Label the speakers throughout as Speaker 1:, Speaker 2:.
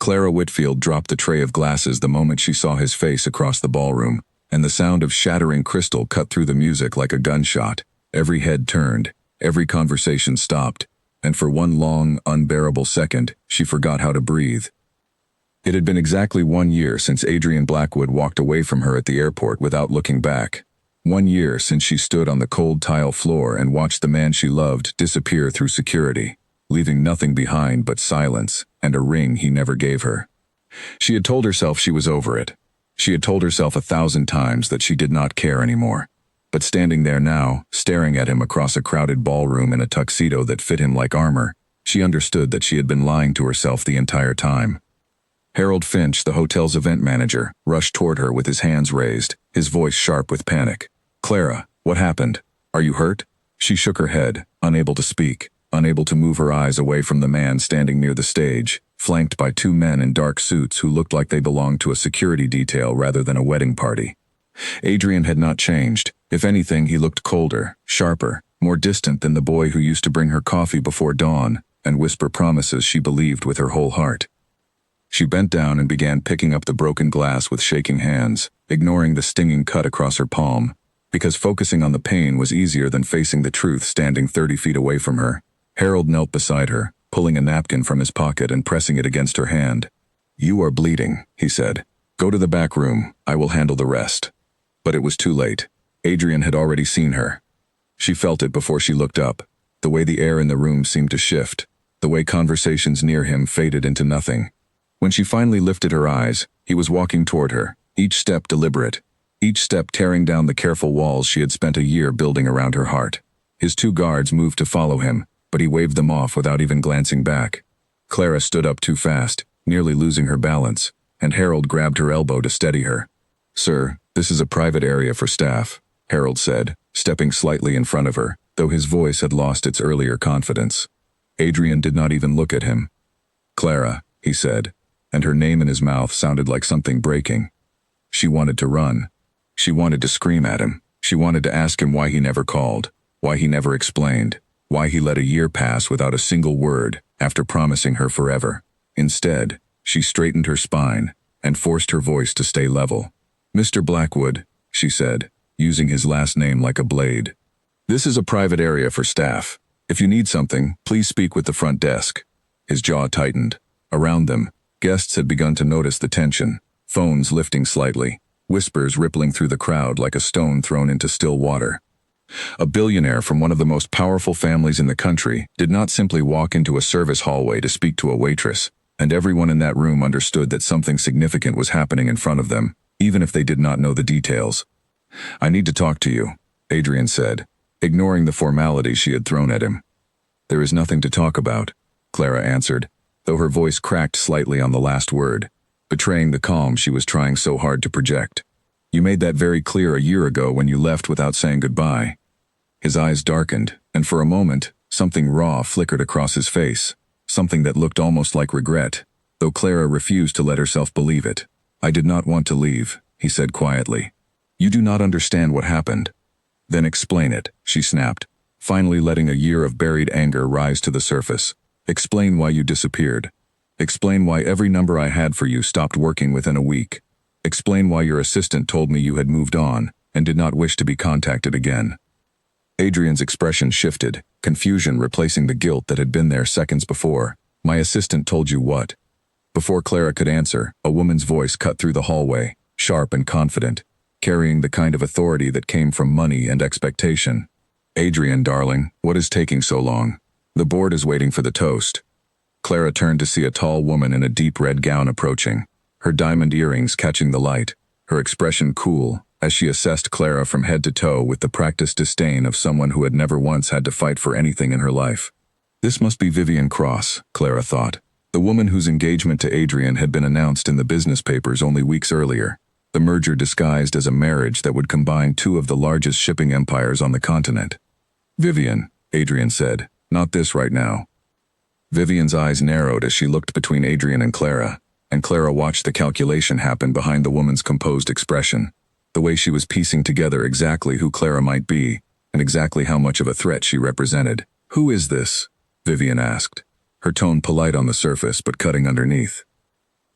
Speaker 1: Clara Whitfield dropped the tray of glasses the moment she saw his face across the ballroom, and the sound of shattering crystal cut through the music like a gunshot. Every head turned, every conversation stopped, and for one long, unbearable second, she forgot how to breathe. It had been exactly 1 year since Adrian Blackwood walked away from her at the airport without looking back. 1 year since she stood on the cold tile floor and watched the man she loved disappear through security, leaving nothing behind but silence and a ring he never gave her. She had told herself she was over it. She had told herself 1,000 times that she did not care anymore. But standing there now, staring at him across a crowded ballroom in a tuxedo that fit him like armor, she understood that she had been lying to herself the entire time. Harold Finch, the hotel's event manager, rushed toward her with his hands raised, his voice sharp with panic. "Clara, what happened? Are you hurt?" She shook her head, unable to speak, unable to move her eyes away from the man standing near the stage, flanked by 2 men in dark suits who looked like they belonged to a security detail rather than a wedding party. Adrian had not changed. If anything, he looked colder, sharper, more distant than the boy who used to bring her coffee before dawn and whisper promises she believed with her whole heart. She bent down and began picking up the broken glass with shaking hands, ignoring the stinging cut across her palm, because focusing on the pain was easier than facing the truth standing 30 feet away from her. Harold knelt beside her, pulling a napkin from his pocket and pressing it against her hand. "You are bleeding," he said. "Go to the back room. I will handle the rest." But it was too late. Adrian had already seen her. She felt it before she looked up, the way the air in the room seemed to shift, the way conversations near him faded into nothing. When she finally lifted her eyes, he was walking toward her, each step deliberate, each step tearing down the careful walls she had spent a year building around her heart. His 2 guards moved to follow him, but he waved them off without even glancing back. Clara stood up too fast, nearly losing her balance, and Harold grabbed her elbow to steady her. "Sir, this is a private area for staff," Harold said, stepping slightly in front of her, though his voice had lost its earlier confidence. Adrian did not even look at him. "Clara," he said, and her name in his mouth sounded like something breaking. She wanted to run. She wanted to scream at him. She wanted to ask him why he never called, why he never explained, why he let a year pass without a single word after promising her forever. Instead, she straightened her spine and forced her voice to stay level. "Mr. Blackwood," she said, using his last name like a blade. "This is a private area for staff. If you need something, please speak with the front desk." His jaw tightened. Around them, guests had begun to notice the tension, phones lifting slightly, whispers rippling through the crowd like a stone thrown into still water. A billionaire from one of the most powerful families in the country did not simply walk into a service hallway to speak to a waitress, and everyone in that room understood that something significant was happening in front of them, even if they did not know the details. "I need to talk to you," Adrian said, ignoring the formality she had thrown at him. "There is nothing to talk about," Clara answered, though her voice cracked slightly on the last word, betraying the calm she was trying so hard to project. "You made that very clear a year ago when you left without saying goodbye." His eyes darkened, and for a moment, something raw flickered across his face, something that looked almost like regret, though Clara refused to let herself believe it. "I did not want to leave," he said quietly. "You do not understand what happened." "Then explain it," she snapped, finally letting a year of buried anger rise to the surface. "Explain why you disappeared. Explain why every number I had for you stopped working within a week. Explain why your assistant told me you had moved on and did not wish to be contacted again." Adrian's expression shifted, confusion replacing the guilt that had been there seconds before. "My assistant told you what?" Before Clara could answer, a woman's voice cut through the hallway, sharp and confident, carrying the kind of authority that came from money and expectation. "Adrian, darling, what is taking so long? The board is waiting for the toast." Clara turned to see a tall woman in a deep red gown approaching, her diamond earrings catching the light, her expression cool, as she assessed Clara from head to toe with the practiced disdain of someone who had never once had to fight for anything in her life. This must be Vivian Cross, Clara thought, the woman whose engagement to Adrian had been announced in the business papers only weeks earlier, the merger disguised as a marriage that would combine 2 of the largest shipping empires on the continent. "Vivian," Adrian said, "not this right now." Vivian's eyes narrowed as she looked between Adrian and Clara watched the calculation happen behind the woman's composed expression, the way she was piecing together exactly who Clara might be and exactly how much of a threat she represented. "Who is this?" Vivian asked, her tone polite on the surface but cutting underneath.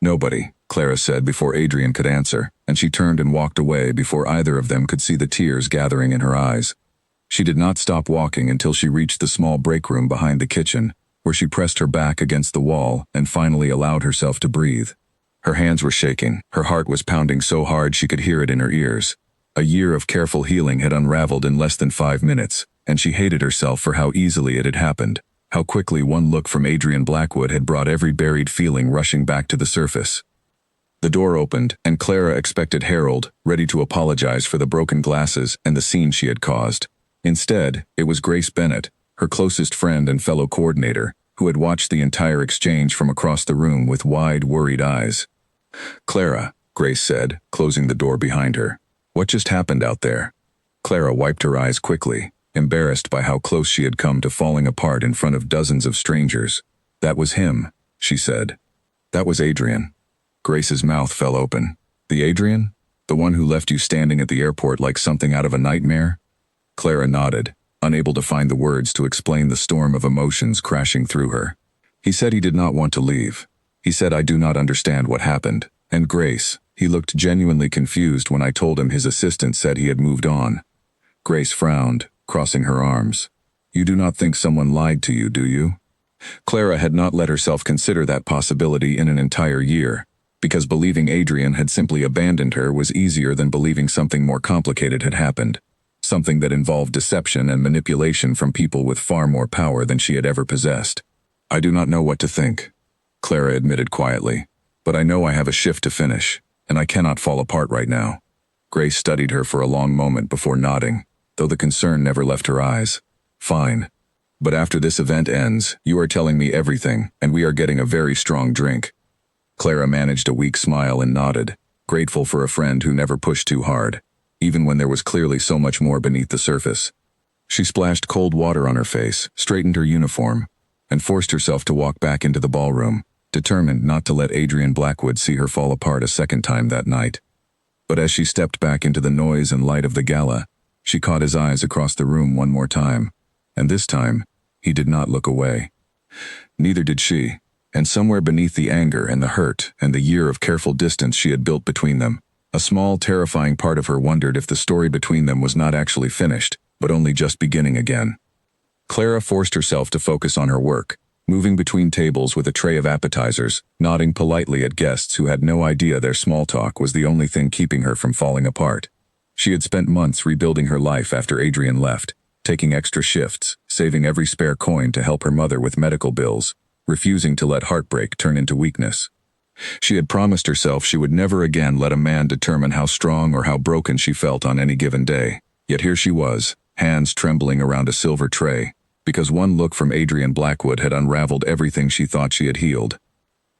Speaker 1: Nobody, Clara said before Adrian could answer, and she turned and walked away before either of them could see the tears gathering in her eyes. She did not stop walking until she reached the small break room behind the kitchen, where she pressed her back against the wall and finally allowed herself to breathe. Her hands were shaking, her heart was pounding so hard she could hear it in her ears. A year of careful healing had unraveled in less than 5 minutes, and she hated herself for how easily it had happened, how quickly one look from Adrian Blackwood had brought every buried feeling rushing back to the surface. The door opened, and Clara expected Harold, ready to apologize for the broken glasses and the scene she had caused. Instead, it was Grace Bennett, her closest friend and fellow coordinator, who had watched the entire exchange from across the room with wide, worried eyes. "Clara," Grace said, closing the door behind her. "What just happened out there?" Clara wiped her eyes quickly, embarrassed by how close she had come to falling apart in front of dozens of strangers. "That was him," she said. "That was Adrian." Grace's mouth fell open. "The Adrian? The one who left you standing at the airport like something out of a nightmare?" Clara nodded, unable to find the words to explain the storm of emotions crashing through her. "He said he did not want to leave. He said I do not understand what happened. And Grace, he looked genuinely confused when I told him his assistant said he had moved on." Grace frowned, crossing her arms. "You do not think someone lied to you, do you?" Clara had not let herself consider that possibility in an entire year, because believing Adrian had simply abandoned her was easier than believing something more complicated had happened. Something that involved deception and manipulation from people with far more power than she had ever possessed. "I do not know what to think," Clara admitted quietly, "but I know I have a shift to finish, and I cannot fall apart right now." Grace studied her for a long moment before nodding, though the concern never left her eyes. "Fine. But after this event ends, you are telling me everything, and we are getting a very strong drink." Clara managed a weak smile and nodded, grateful for a friend who never pushed too hard, even when there was clearly so much more beneath the surface. She splashed cold water on her face, straightened her uniform, and forced herself to walk back into the ballroom, determined not to let Adrian Blackwood see her fall apart a second time that night. But as she stepped back into the noise and light of the gala, she caught his eyes across the room one more time, and this time, he did not look away. Neither did she, and somewhere beneath the anger and the hurt and the year of careful distance she had built between them, a small, terrifying part of her wondered if the story between them was not actually finished, but only just beginning again. Clara forced herself to focus on her work, moving between tables with a tray of appetizers, nodding politely at guests who had no idea their small talk was the only thing keeping her from falling apart. She had spent months rebuilding her life after Adrian left, taking extra shifts, saving every spare coin to help her mother with medical bills, refusing to let heartbreak turn into weakness. She had promised herself she would never again let a man determine how strong or how broken she felt on any given day. Yet here she was, hands trembling around a silver tray, because one look from Adrian Blackwood had unraveled everything she thought she had healed.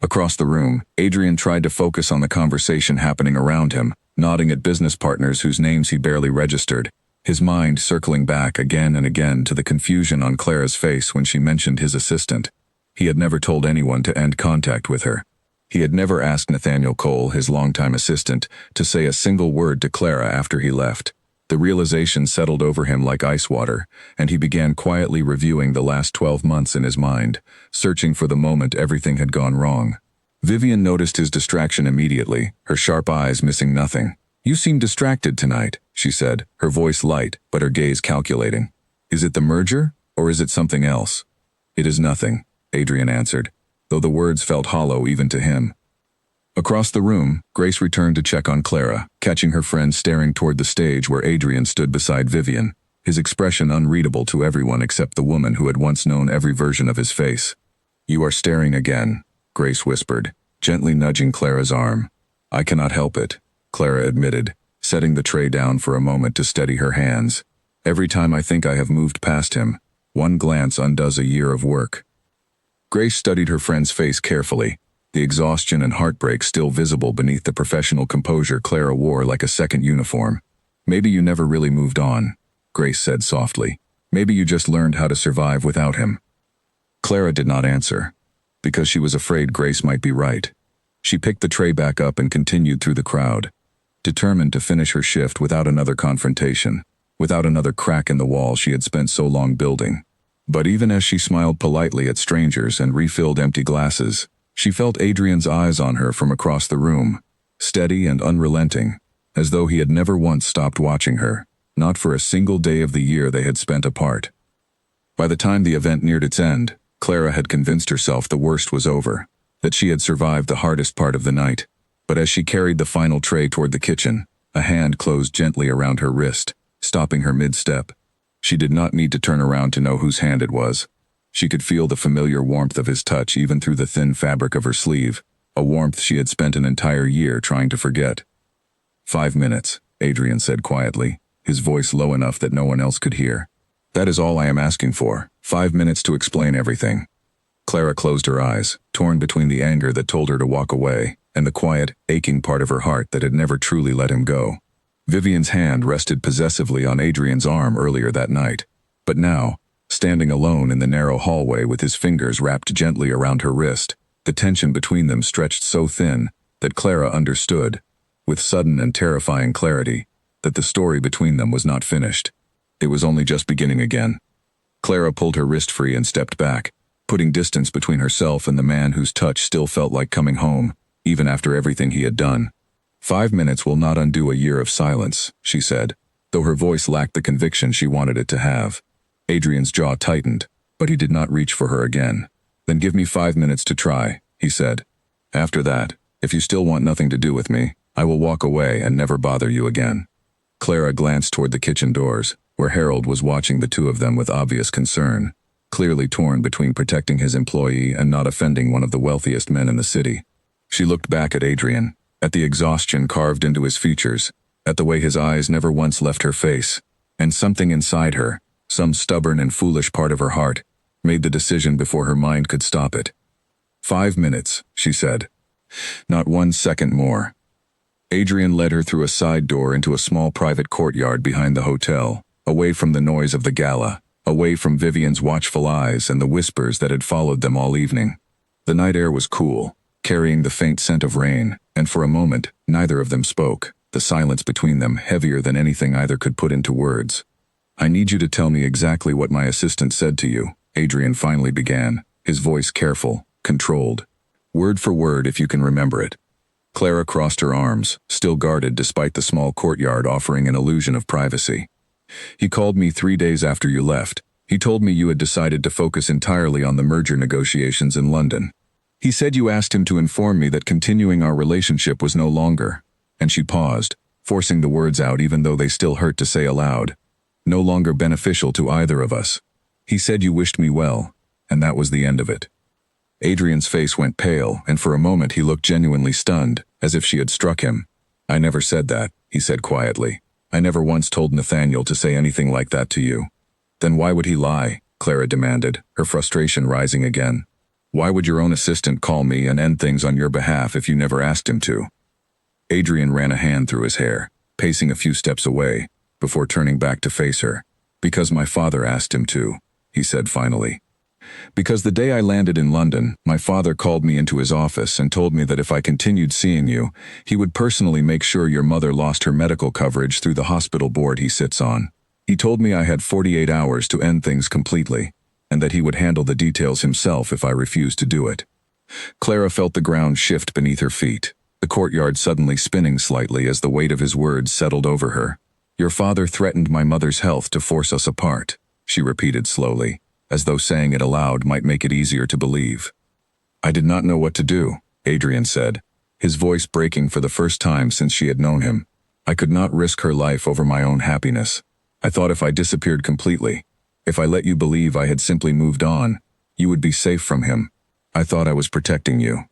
Speaker 1: Across the room, Adrian tried to focus on the conversation happening around him, nodding at business partners whose names he barely registered, his mind circling back again and again to the confusion on Clara's face when she mentioned his assistant. He had never told anyone to end contact with her. He had never asked Nathaniel Cole, his longtime assistant, to say a single word to Clara after he left. The realization settled over him like ice water, and he began quietly reviewing the last 12 months in his mind, searching for the moment everything had gone wrong. Vivian noticed his distraction immediately, her sharp eyes missing nothing. "You seem distracted tonight," she said, her voice light, but her gaze calculating. "Is it the merger, or is it something else?" "It is nothing," Adrian answered, though the words felt hollow even to him. Across the room, Grace returned to check on Clara, catching her friend staring toward the stage where Adrian stood beside Vivian, his expression unreadable to everyone except the woman who had once known every version of his face. "You are staring again," Grace whispered, gently nudging Clara's arm. "I cannot help it," Clara admitted, setting the tray down for a moment to steady her hands. "Every time I think I have moved past him, one glance undoes a year of work." Grace studied her friend's face carefully, the exhaustion and heartbreak still visible beneath the professional composure Clara wore like a second uniform. "Maybe you never really moved on," Grace said softly. "Maybe you just learned how to survive without him." Clara did not answer, because she was afraid Grace might be right. She picked the tray back up and continued through the crowd, determined to finish her shift without another confrontation, without another crack in the wall she had spent so long building. But even as she smiled politely at strangers and refilled empty glasses, She felt Adrian's eyes on her from across the room, steady and unrelenting, as though he had never once stopped watching her, not for a single day of the year they had spent apart. By the time the event neared its end, Clara had convinced herself the worst was over, that she had survived the hardest part of the night. But as she carried the final tray toward the kitchen, a hand closed gently around her wrist, stopping her mid-step. She did not need to turn around to know whose hand it was. She could feel the familiar warmth of his touch even through the thin fabric of her sleeve, a warmth she had spent an entire year trying to forget. 5 minutes, Adrian said quietly, his voice low enough that no one else could hear. That is all I am asking for, 5 minutes to explain everything. Clara closed her eyes, torn between the anger that told her to walk away, and the quiet, aching part of her heart that had never truly let him go. Vivian's hand rested possessively on Adrian's arm earlier that night, but now, standing alone in the narrow hallway with his fingers wrapped gently around her wrist, the tension between them stretched so thin that Clara understood, with sudden and terrifying clarity, that the story between them was not finished. It was only just beginning again. Clara pulled her wrist free and stepped back, putting distance between herself and the man whose touch still felt like coming home, even after everything he had done. 5 minutes will not undo a year of silence, she said, though her voice lacked the conviction she wanted it to have. Adrian's jaw tightened, but he did not reach for her again. Then give me 5 minutes to try, he said. After that, if you still want nothing to do with me, I will walk away and never bother you again. Clara glanced toward the kitchen doors, where Harold was watching the two of them with obvious concern, clearly torn between protecting his employee and not offending one of the wealthiest men in the city. She looked back at Adrian, at the exhaustion carved into his features, at the way his eyes never once left her face, and something inside her, some stubborn and foolish part of her heart, made the decision before her mind could stop it. 5 minutes, she said. Not 1 second more. Adrian led her through a side door into a small private courtyard behind the hotel, away from the noise of the gala, away from Vivian's watchful eyes and the whispers that had followed them all evening. The night air was cool, carrying the faint scent of rain, and for a moment, neither of them spoke, the silence between them heavier than anything either could put into words. I need you to tell me exactly what my assistant said to you, Adrian finally began, his voice careful, controlled. Word for word if you can remember it. Clara crossed her arms, still guarded despite the small courtyard offering an illusion of privacy. He called me 3 days after you left. He told me you had decided to focus entirely on the merger negotiations in London. He said you asked him to inform me that continuing our relationship was no longer, and she paused, forcing the words out even though they still hurt to say aloud, no longer beneficial to either of us. He said you wished me well, and that was the end of it. Adrian's face went pale, and for a moment he looked genuinely stunned, as if she had struck him. I never said that, he said quietly. I never once told Nathaniel to say anything like that to you. Then why would he lie? Clara demanded, her frustration rising again. Why would your own assistant call me and end things on your behalf if you never asked him to? Adrian ran a hand through his hair, pacing a few steps away, before turning back to face her. Because my father asked him to, he said finally. Because the day I landed in London, my father called me into his office and told me that if I continued seeing you, he would personally make sure your mother lost her medical coverage through the hospital board he sits on. He told me I had 48 hours to end things completely, and that he would handle the details himself if I refused to do it. Clara felt the ground shift beneath her feet, the courtyard suddenly spinning slightly as the weight of his words settled over her. Your father threatened my mother's health to force us apart, she repeated slowly, as though saying it aloud might make it easier to believe. I did not know what to do, Adrian said, his voice breaking for the first time since she had known him. I could not risk her life over my own happiness. I thought if I disappeared completely, if I let you believe I had simply moved on, you would be safe from him. I thought I was protecting you.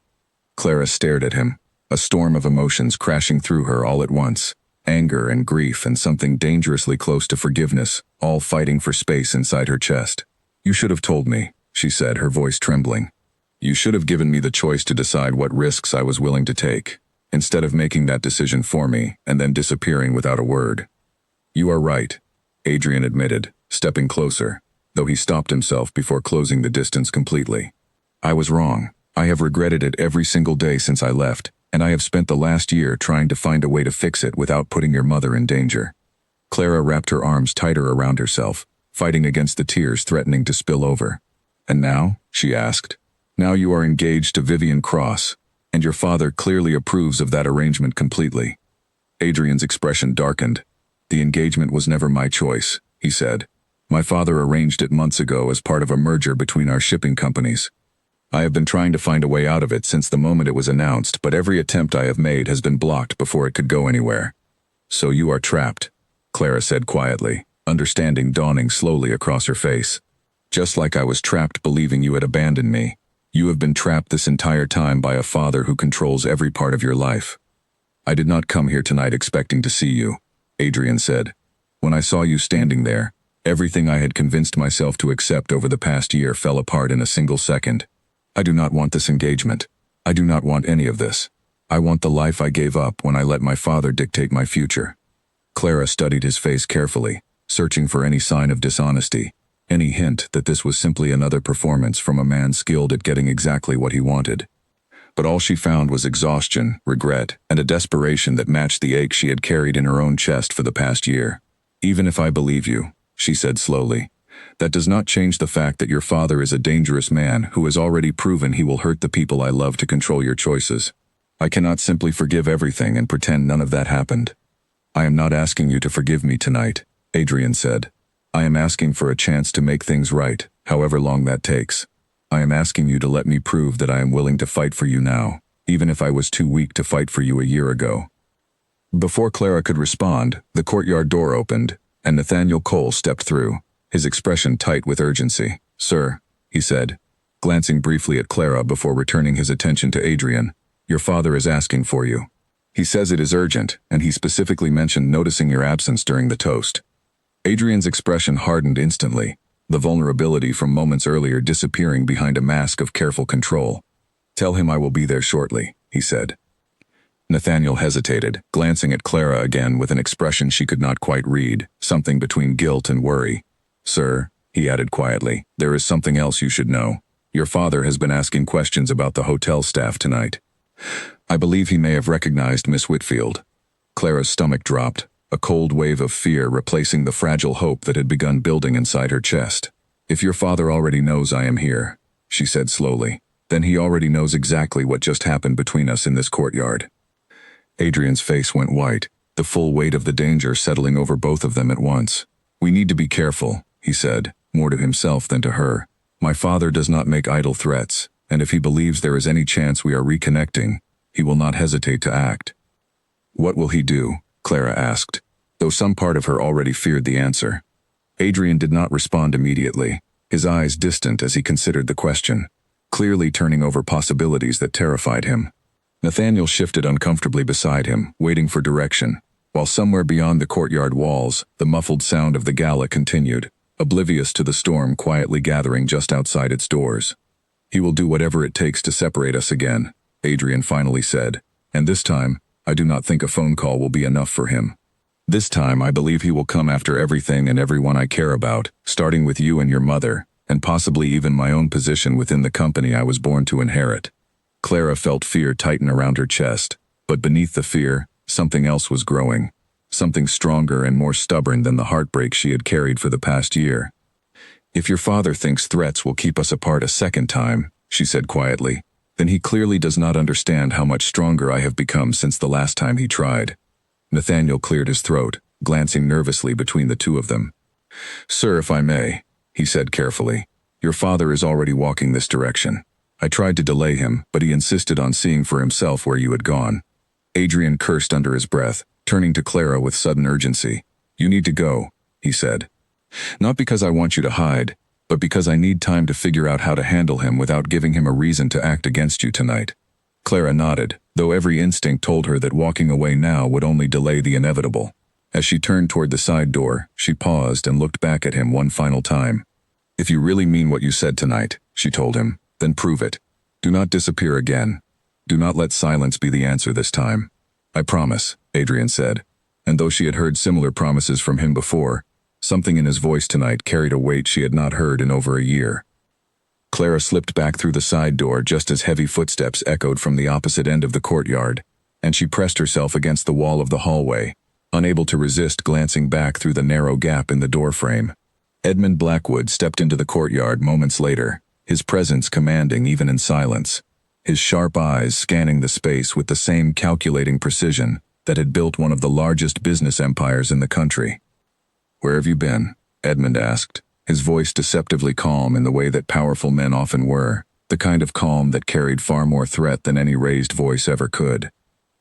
Speaker 1: Clara stared at him, a storm of emotions crashing through her all at once. Anger and grief and something dangerously close to forgiveness, all fighting for space inside her chest. You should have told me, she said, her voice trembling. You should have given me the choice to decide what risks I was willing to take, instead of making that decision for me and then disappearing without a word. You are right, Adrian admitted, stepping closer, though he stopped himself before closing the distance completely. I was wrong. I have regretted it every single day since I left, and I have spent the last year trying to find a way to fix it without putting your mother in danger. Clara wrapped her arms tighter around herself, fighting against the tears threatening to spill over. And now? She asked. Now you are engaged to Vivian Cross, and your father clearly approves of that arrangement completely. Adrian's expression darkened. The engagement was never my choice, he said. My father arranged it months ago as part of a merger between our shipping companies. I have been trying to find a way out of it since the moment it was announced, but every attempt I have made has been blocked before it could go anywhere. So you are trapped, Clara said quietly, understanding dawning slowly across her face. Just like I was trapped believing you had abandoned me, you have been trapped this entire time by a father who controls every part of your life. I did not come here tonight expecting to see you, Adrian said. When I saw you standing there, everything I had convinced myself to accept over the past year fell apart in a single second. I do not want this engagement. I do not want any of this. I want the life I gave up when I let my father dictate my future. Clara studied his face carefully, searching for any sign of dishonesty, any hint that this was simply another performance from a man skilled at getting exactly what he wanted. But all she found was exhaustion, regret, and a desperation that matched the ache she had carried in her own chest for the past year. Even if I believe you, she said slowly, that does not change the fact that your father is a dangerous man who has already proven he will hurt the people I love to control your choices. I cannot simply forgive everything and pretend none of that happened. I am not asking you to forgive me tonight, Adrian said. I am asking for a chance to make things right, however long that takes. I am asking you to let me prove that I am willing to fight for you now, even if I was too weak to fight for you a year ago. Before Clara could respond, the courtyard door opened, and Nathaniel Cole stepped through, his expression tight with urgency. Sir, he said, glancing briefly at Clara before returning his attention to Adrian, your father is asking for you. He says it is urgent, and he specifically mentioned noticing your absence during the toast. Adrian's expression hardened instantly, the vulnerability from moments earlier disappearing behind a mask of careful control. Tell him I will be there shortly, he said. Nathaniel hesitated, glancing at Clara again with an expression she could not quite read, something between guilt and worry. Sir, he added quietly, there is something else you should know. Your father has been asking questions about the hotel staff tonight. I believe he may have recognized Miss Whitfield. Clara's stomach dropped, a cold wave of fear replacing the fragile hope that had begun building inside her chest. If your father already knows I am here, she said slowly, then he already knows exactly what just happened between us in this courtyard. Adrian's face went white, the full weight of the danger settling over both of them at once. We need to be careful, he said, more to himself than to her. My father does not make idle threats, and if he believes there is any chance we are reconnecting, he will not hesitate to act. What will he do? Clara asked, though some part of her already feared the answer. Adrian did not respond immediately, his eyes distant as he considered the question, clearly turning over possibilities that terrified him. Nathaniel shifted uncomfortably beside him, waiting for direction, while somewhere beyond the courtyard walls, the muffled sound of the gala continued, oblivious to the storm quietly gathering just outside its doors. He will do whatever it takes to separate us again, Adrian finally said, and this time, I do not think a phone call will be enough for him. This time, I believe he will come after everything and everyone I care about, starting with you and your mother, and possibly even my own position within the company I was born to inherit. Clara felt fear tighten around her chest, but beneath the fear, something else was growing, something stronger and more stubborn than the heartbreak she had carried for the past year. If your father thinks threats will keep us apart a second time, she said quietly, then he clearly does not understand how much stronger I have become since the last time he tried. Nathaniel cleared his throat, glancing nervously between the two of them. Sir, if I may, he said carefully, your father is already walking this direction. I tried to delay him, but he insisted on seeing for himself where you had gone. Adrian cursed under his breath, turning to Clara with sudden urgency. You need to go, he said. Not because I want you to hide, but because I need time to figure out how to handle him without giving him a reason to act against you tonight. Clara nodded, though every instinct told her that walking away now would only delay the inevitable. As she turned toward the side door, she paused and looked back at him one final time. If you really mean what you said tonight, she told him, then prove it. Do not disappear again. Do not let silence be the answer this time. I promise, Adrian said, and though she had heard similar promises from him before, something in his voice tonight carried a weight she had not heard in over a year. Clara slipped back through the side door just as heavy footsteps echoed from the opposite end of the courtyard, and she pressed herself against the wall of the hallway, unable to resist glancing back through the narrow gap in the doorframe. Edmund Blackwood stepped into the courtyard moments later, his presence commanding even in silence, his sharp eyes scanning the space with the same calculating precision that had built one of the largest business empires in the country. "Where have you been?" Edmund asked, his voice deceptively calm in the way that powerful men often were, the kind of calm that carried far more threat than any raised voice ever could.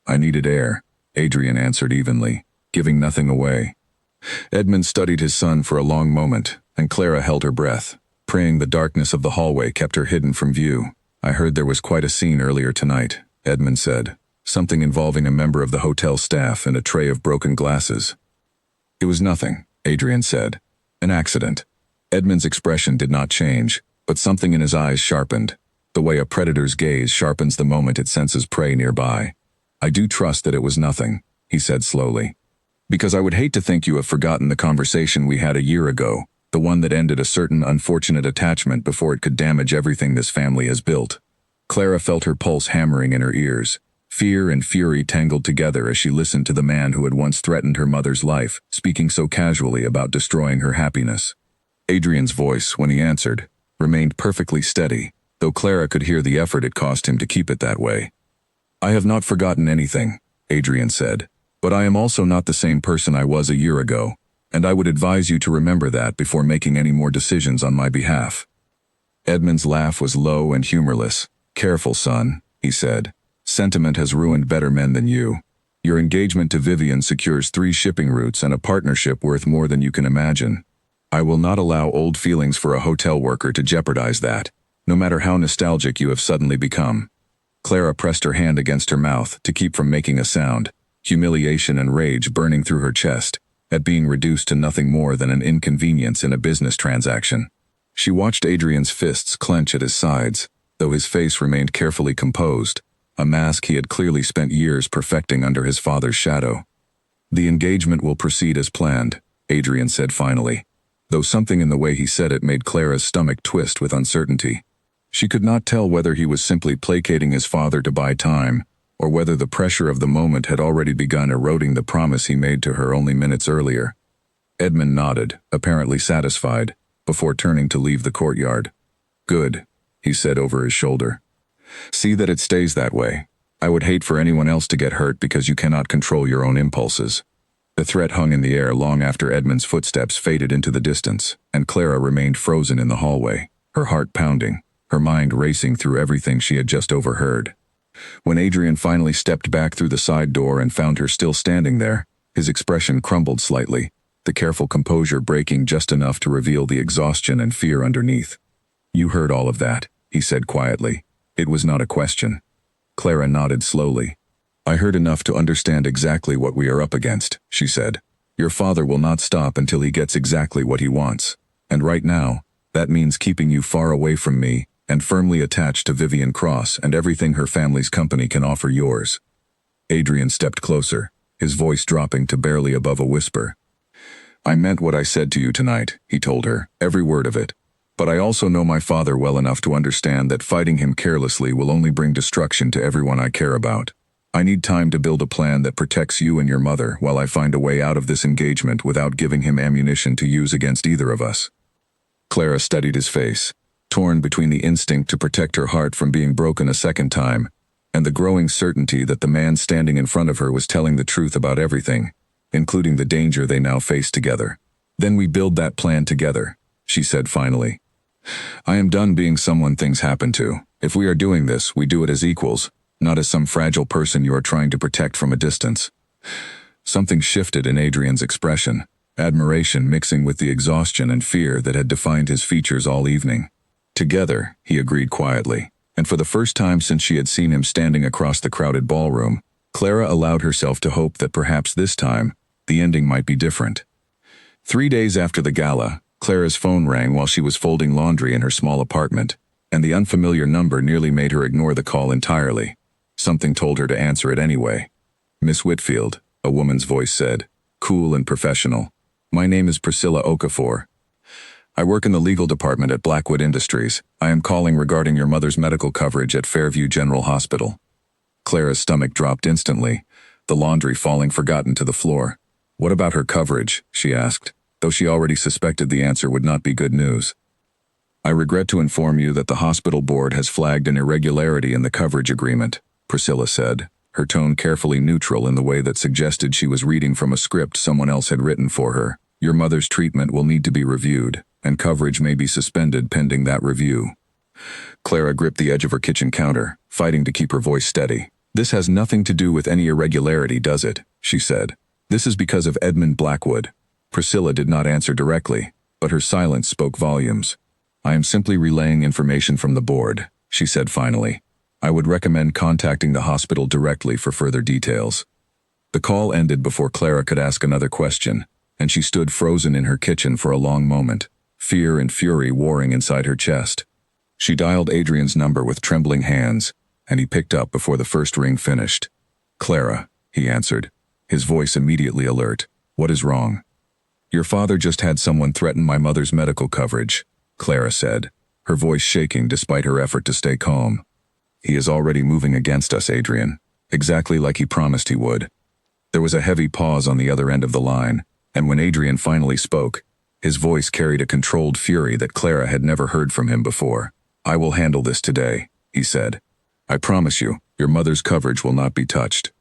Speaker 1: "I needed air," Adrian answered evenly, giving nothing away. Edmund studied his son for a long moment, and Clara held her breath, praying the darkness of the hallway kept her hidden from view. "I heard there was quite a scene earlier tonight," Edmund said, "something involving a member of the hotel staff and a tray of broken glasses." "It was nothing," Adrian said. "An accident." Edmund's expression did not change, but something in his eyes sharpened, the way a predator's gaze sharpens the moment it senses prey nearby. "I do trust that it was nothing," he said slowly, "because I would hate to think you have forgotten the conversation we had a year ago, the one that ended a certain unfortunate attachment before it could damage everything this family has built." Clara felt her pulse hammering in her ears. Fear and fury tangled together as she listened to the man who had once threatened her mother's life, speaking so casually about destroying her happiness. Adrian's voice, when he answered, remained perfectly steady, though Clara could hear the effort it cost him to keep it that way. "I have not forgotten anything," Adrian said, "but I am also not the same person I was a year ago, and I would advise you to remember that before making any more decisions on my behalf." Edmund's laugh was low and humorless. "Careful, son," he said. "Sentiment has ruined better men than you. Your engagement to Vivian secures 3 shipping routes and a partnership worth more than you can imagine. I will not allow old feelings for a hotel worker to jeopardize that, no matter how nostalgic you have suddenly become." Clara pressed her hand against her mouth to keep from making a sound, humiliation and rage burning through her chest, at being reduced to nothing more than an inconvenience in a business transaction. She watched Adrian's fists clench at his sides, though his face remained carefully composed, a mask he had clearly spent years perfecting under his father's shadow. "The engagement will proceed as planned," Adrian said finally, though something in the way he said it made Clara's stomach twist with uncertainty. She could not tell whether he was simply placating his father to buy time, or whether the pressure of the moment had already begun eroding the promise he made to her only minutes earlier. Edmund nodded, apparently satisfied, before turning to leave the courtyard. "Good," he said over his shoulder. "See that it stays that way. I would hate for anyone else to get hurt because you cannot control your own impulses." The threat hung in the air long after Edmund's footsteps faded into the distance, and Clara remained frozen in the hallway, her heart pounding, her mind racing through everything she had just overheard. When Adrian finally stepped back through the side door and found her still standing there, his expression crumbled slightly, the careful composure breaking just enough to reveal the exhaustion and fear underneath. "You heard all of that," he said quietly. It was not a question. Clara nodded slowly. "I heard enough to understand exactly what we are up against," she said. "Your father will not stop until he gets exactly what he wants. And right now, that means keeping you far away from me and firmly attached to Vivian Cross and everything her family's company can offer yours." Adrian stepped closer, his voice dropping to barely above a whisper. "I meant what I said to you tonight," he told her, "every word of it. But I also know my father well enough to understand that fighting him carelessly will only bring destruction to everyone I care about. I need time to build a plan that protects you and your mother while I find a way out of this engagement without giving him ammunition to use against either of us." Clara studied his face, torn between the instinct to protect her heart from being broken a second time, and the growing certainty that the man standing in front of her was telling the truth about everything, including the danger they now faced together. "Then we build that plan together," she said finally. "I am done being someone things happen to. If we are doing this, we do it as equals, not as some fragile person you are trying to protect from a distance." Something shifted in Adrian's expression, admiration mixing with the exhaustion and fear that had defined his features all evening. "Together," he agreed quietly, and for the first time since she had seen him standing across the crowded ballroom, Clara allowed herself to hope that perhaps this time, the ending might be different. 3 days after the gala, Clara's phone rang while she was folding laundry in her small apartment, and the unfamiliar number nearly made her ignore the call entirely. Something told her to answer it anyway. "Miss Whitfield," a woman's voice said, cool and professional. "My name is Priscilla Okafor. I work in the legal department at Blackwood Industries. I am calling regarding your mother's medical coverage at Fairview General Hospital." Clara's stomach dropped instantly, the laundry falling forgotten to the floor. "What about her coverage?" she asked, though she already suspected the answer would not be good news. I regret to inform you that the hospital board has flagged an irregularity in the coverage agreement, Priscilla said, her tone carefully neutral in the way that suggested she was reading from a script someone else had written for her. Your mother's treatment will need to be reviewed, and coverage may be suspended pending that review. Clara gripped the edge of her kitchen counter, fighting to keep her voice steady. This has nothing to do with any irregularity, does it? She said. This is because of Edmund Blackwood. Priscilla did not answer directly, but her silence spoke volumes. I am simply relaying information from the board, she said finally. I would recommend contacting the hospital directly for further details. The call ended before Clara could ask another question, and she stood frozen in her kitchen for a long moment, fear and fury warring inside her chest. She dialed Adrian's number with trembling hands, and he picked up before the first ring finished. Clara, he answered, his voice immediately alert. What is wrong? Your father just had someone threaten my mother's medical coverage, Clara said, her voice shaking despite her effort to stay calm. He is already moving against us, Adrian, exactly like he promised he would. There was a heavy pause on the other end of the line, and when Adrian finally spoke, his voice carried a controlled fury that Clara had never heard from him before. I will handle this today, he said. I promise you, your mother's coverage will not be touched.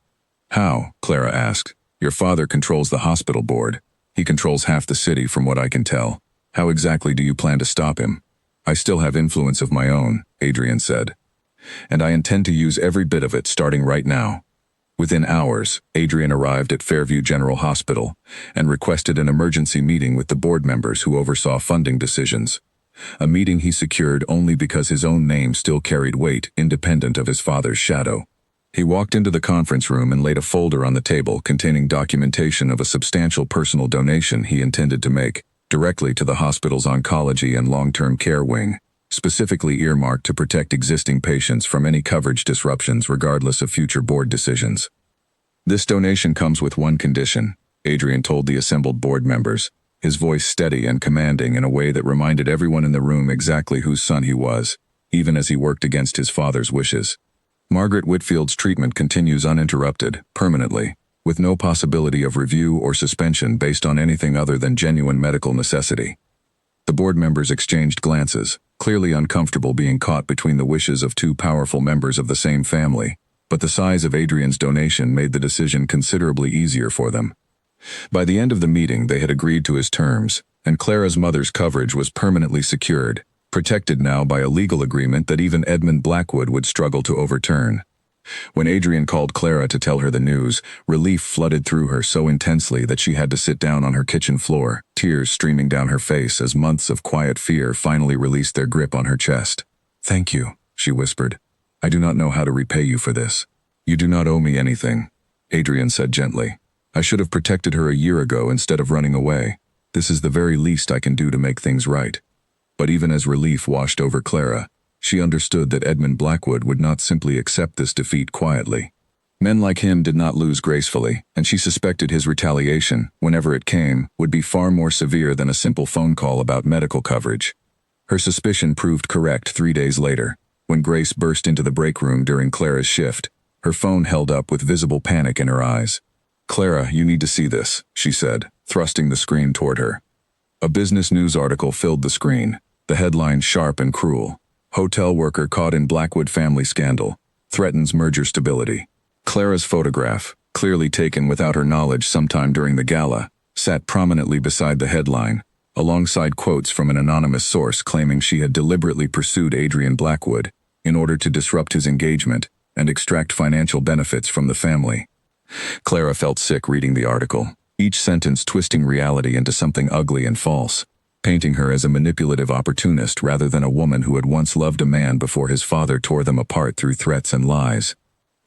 Speaker 1: How? Clara asked. Your father controls the hospital board. He controls half the city from what I can tell. How exactly do you plan to stop him? I still have influence of my own, Adrian said. And I intend to use every bit of it starting right now. Within hours, Adrian arrived at Fairview General Hospital and requested an emergency meeting with the board members who oversaw funding decisions. A meeting he secured only because his own name still carried weight independent of his father's shadow. He walked into the conference room and laid a folder on the table containing documentation of a substantial personal donation he intended to make, directly to the hospital's oncology and long-term care wing, specifically earmarked to protect existing patients from any coverage disruptions regardless of future board decisions. This donation comes with one condition, Adrian told the assembled board members, his voice steady and commanding in a way that reminded everyone in the room exactly whose son he was, even as he worked against his father's wishes. Margaret Whitfield's treatment continues uninterrupted, permanently, with no possibility of review or suspension based on anything other than genuine medical necessity. The board members exchanged glances, clearly uncomfortable being caught between the wishes of two powerful members of the same family, but the size of Adrian's donation made the decision considerably easier for them. By the end of the meeting, they had agreed to his terms, and Clara's mother's coverage was permanently secured, protected now by a legal agreement that even Edmund Blackwood would struggle to overturn. When Adrian called Clara to tell her the news, relief flooded through her so intensely that she had to sit down on her kitchen floor, tears streaming down her face as months of quiet fear finally released their grip on her chest. Thank you, she whispered. I do not know how to repay you for this. You do not owe me anything, Adrian said gently. I should have protected her a year ago instead of running away. This is the very least I can do to make things right. But even as relief washed over Clara, she understood that Edmund Blackwood would not simply accept this defeat quietly. Men like him did not lose gracefully, and she suspected his retaliation, whenever it came, would be far more severe than a simple phone call about medical coverage. Her suspicion proved correct 3 days later, when Grace burst into the break room during Clara's shift, her phone held up with visible panic in her eyes. Clara, you need to see this, she said, thrusting the screen toward her. A business news article filled the screen, the headline sharp and cruel. Hotel worker caught in Blackwood family scandal, threatens merger stability. Clara's photograph, clearly taken without her knowledge sometime during the gala, sat prominently beside the headline, alongside quotes from an anonymous source claiming she had deliberately pursued Adrian Blackwood in order to disrupt his engagement and extract financial benefits from the family. Clara felt sick reading the article, each sentence twisting reality into something ugly and false, painting her as a manipulative opportunist rather than a woman who had once loved a man before his father tore them apart through threats and lies.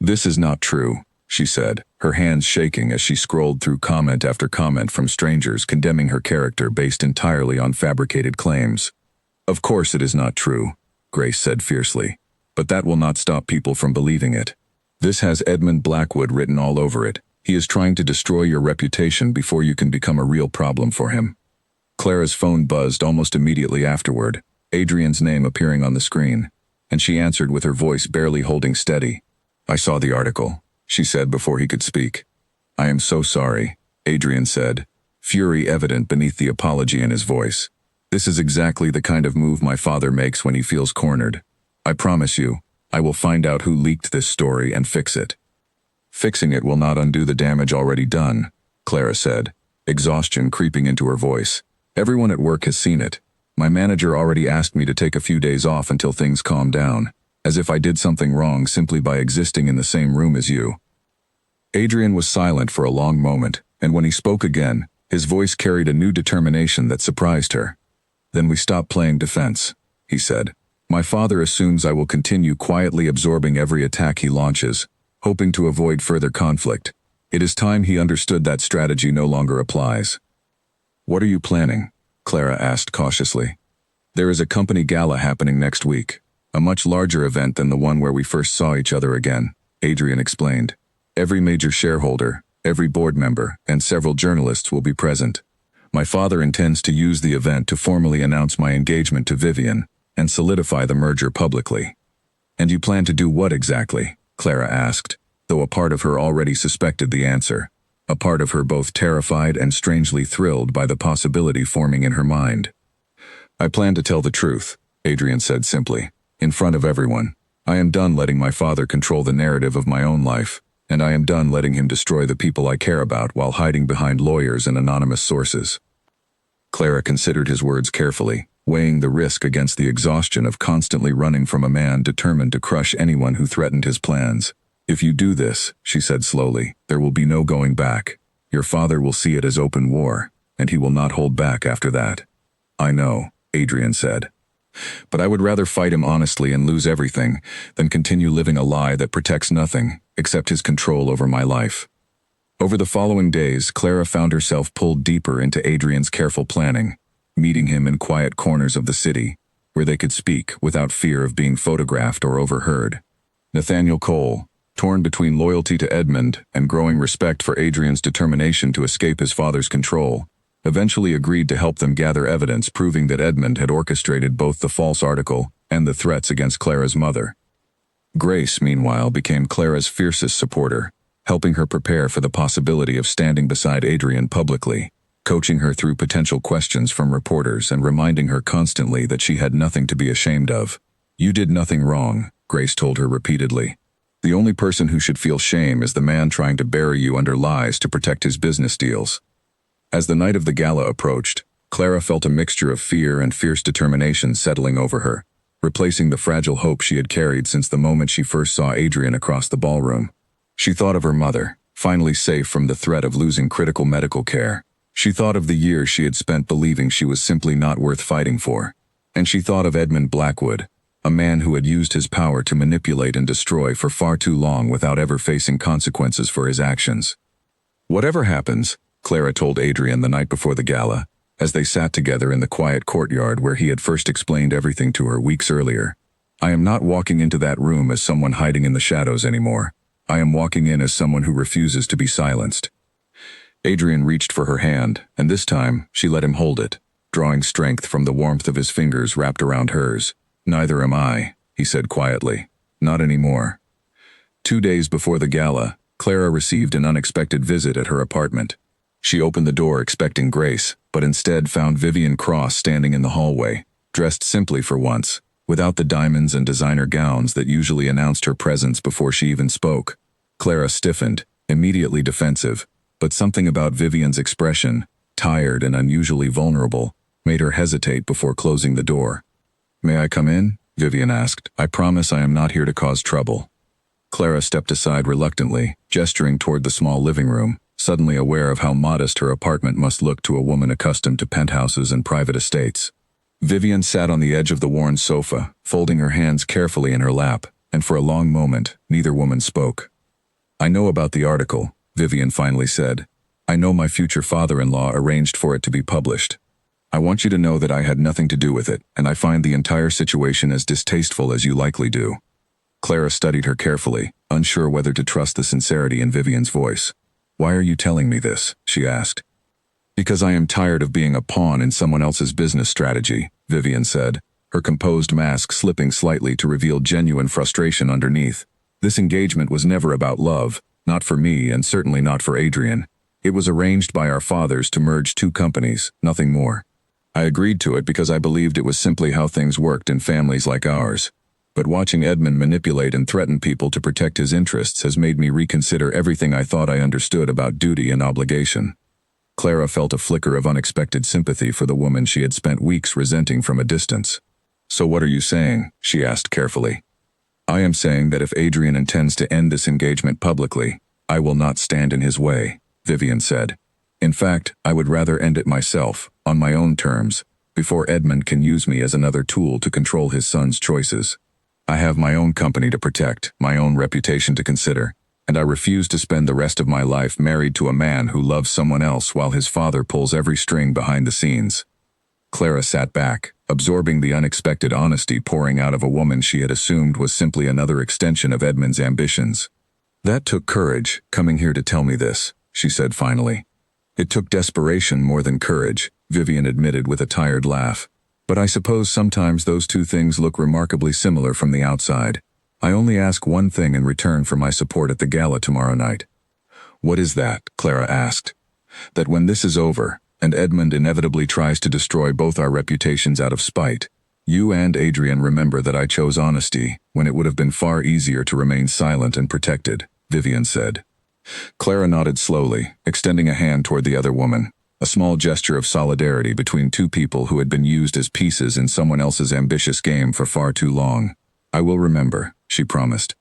Speaker 1: This is not true, she said, her hands shaking as she scrolled through comment after comment from strangers condemning her character based entirely on fabricated claims. Of course it is not true, Grace said fiercely, but that will not stop people from believing it. This has Edmund Blackwood written all over it. He is trying to destroy your reputation before you can become a real problem for him. Clara's phone buzzed almost immediately afterward, Adrian's name appearing on the screen, and she answered with her voice barely holding steady. I saw the article, she said before he could speak. I am so sorry, Adrian said, fury evident beneath the apology in his voice. This is exactly the kind of move my father makes when he feels cornered. I promise you, I will find out who leaked this story and fix it. Fixing it will not undo the damage already done, Clara said, exhaustion creeping into her voice. Everyone at work has seen it. My manager already asked me to take a few days off until things calm down, as if I did something wrong simply by existing in the same room as you. Adrian was silent for a long moment, and when he spoke again, his voice carried a new determination that surprised her. Then we stop playing defense, he said. My father assumes I will continue quietly absorbing every attack he launches, hoping to avoid further conflict. It is time he understood that strategy no longer applies. What are you planning? Clara asked cautiously. There is a company gala happening next week, a much larger event than the one where we first saw each other again, Adrian explained. Every major shareholder, every board member, and several journalists will be present. My father intends to use the event to formally announce my engagement to Vivian and solidify the merger publicly. And you plan to do what exactly? Clara asked, though a part of her already suspected the answer. A part of her both terrified and strangely thrilled by the possibility forming in her mind. I plan to tell the truth, Adrian said simply, in front of everyone. I am done letting my father control the narrative of my own life, and I am done letting him destroy the people I care about while hiding behind lawyers and anonymous sources. Clara considered his words carefully, weighing the risk against the exhaustion of constantly running from a man determined to crush anyone who threatened his plans. If you do this, she said slowly, there will be no going back. Your father will see it as open war, and he will not hold back after that. I know, Adrian said. But I would rather fight him honestly and lose everything than continue living a lie that protects nothing except his control over my life. Over the following days, Clara found herself pulled deeper into Adrian's careful planning, meeting him in quiet corners of the city, where they could speak without fear of being photographed or overheard. Nathaniel Cole, torn between loyalty to Edmund and growing respect for Adrian's determination to escape his father's control, eventually agreed to help them gather evidence proving that Edmund had orchestrated both the false article and the threats against Clara's mother. Grace, meanwhile, became Clara's fiercest supporter, helping her prepare for the possibility of standing beside Adrian publicly, coaching her through potential questions from reporters and reminding her constantly that she had nothing to be ashamed of. You did nothing wrong, Grace told her repeatedly. The only person who should feel shame is the man trying to bury you under lies to protect his business deals. As the night of the gala approached, Clara felt a mixture of fear and fierce determination settling over her, replacing the fragile hope she had carried since the moment she first saw Adrian across the ballroom. She thought of her mother, finally safe from the threat of losing critical medical care. She thought of the years she had spent believing she was simply not worth fighting for. And she thought of Edmund Blackwood, a man who had used his power to manipulate and destroy for far too long without ever facing consequences for his actions. Whatever happens, Clara told Adrian the night before the gala, as they sat together in the quiet courtyard where he had first explained everything to her weeks earlier. I am not walking into that room as someone hiding in the shadows anymore. I am walking in as someone who refuses to be silenced. Adrian reached for her hand, and this time she let him hold it, drawing strength from the warmth of his fingers wrapped around hers. Neither am I, he said quietly. Not anymore. 2 days before the gala, Clara received an unexpected visit at her apartment. She opened the door expecting Grace, but instead found Vivian Cross standing in the hallway, dressed simply for once, without the diamonds and designer gowns that usually announced her presence before she even spoke. Clara stiffened, immediately defensive, but something about Vivian's expression, tired and unusually vulnerable, made her hesitate before closing the door. May I come in? Vivian asked. I promise I am not here to cause trouble. Clara stepped aside reluctantly, gesturing toward the small living room, suddenly aware of how modest her apartment must look to a woman accustomed to penthouses and private estates. Vivian sat on the edge of the worn sofa, folding her hands carefully in her lap, and for a long moment, neither woman spoke. I know about the article, Vivian finally said. I know my future father-in-law arranged for it to be published. I want you to know that I had nothing to do with it, and I find the entire situation as distasteful as you likely do. Clara studied her carefully, unsure whether to trust the sincerity in Vivian's voice. Why are you telling me this? She asked. Because I am tired of being a pawn in someone else's business strategy, Vivian said, her composed mask slipping slightly to reveal genuine frustration underneath. This engagement was never about love, not for me and certainly not for Adrian. It was arranged by our fathers to merge two companies, nothing more. I agreed to it because I believed it was simply how things worked in families like ours. But watching Edmund manipulate and threaten people to protect his interests has made me reconsider everything I thought I understood about duty and obligation. Clara felt a flicker of unexpected sympathy for the woman she had spent weeks resenting from a distance. "So what are you saying?" she asked carefully. "I am saying that if Adrian intends to end this engagement publicly, I will not stand in his way," Vivian said. "In fact, I would rather end it myself, on my own terms, before Edmund can use me as another tool to control his son's choices. I have my own company to protect, my own reputation to consider, and I refuse to spend the rest of my life married to a man who loves someone else while his father pulls every string behind the scenes." Clara sat back, absorbing the unexpected honesty pouring out of a woman she had assumed was simply another extension of Edmund's ambitions. "That took courage, coming here to tell me this," she said finally. "It took desperation more than courage," Vivian admitted with a tired laugh. "But I suppose sometimes those two things look remarkably similar from the outside. I only ask one thing in return for my support at the gala tomorrow night." "What is that?" Clara asked. "That when this is over, and Edmund inevitably tries to destroy both our reputations out of spite, you and Adrian remember that I chose honesty when it would have been far easier to remain silent and protected," Vivian said. Clara nodded slowly, extending a hand toward the other woman, a small gesture of solidarity between two people who had been used as pieces in someone else's ambitious game for far too long. "I will remember," she promised.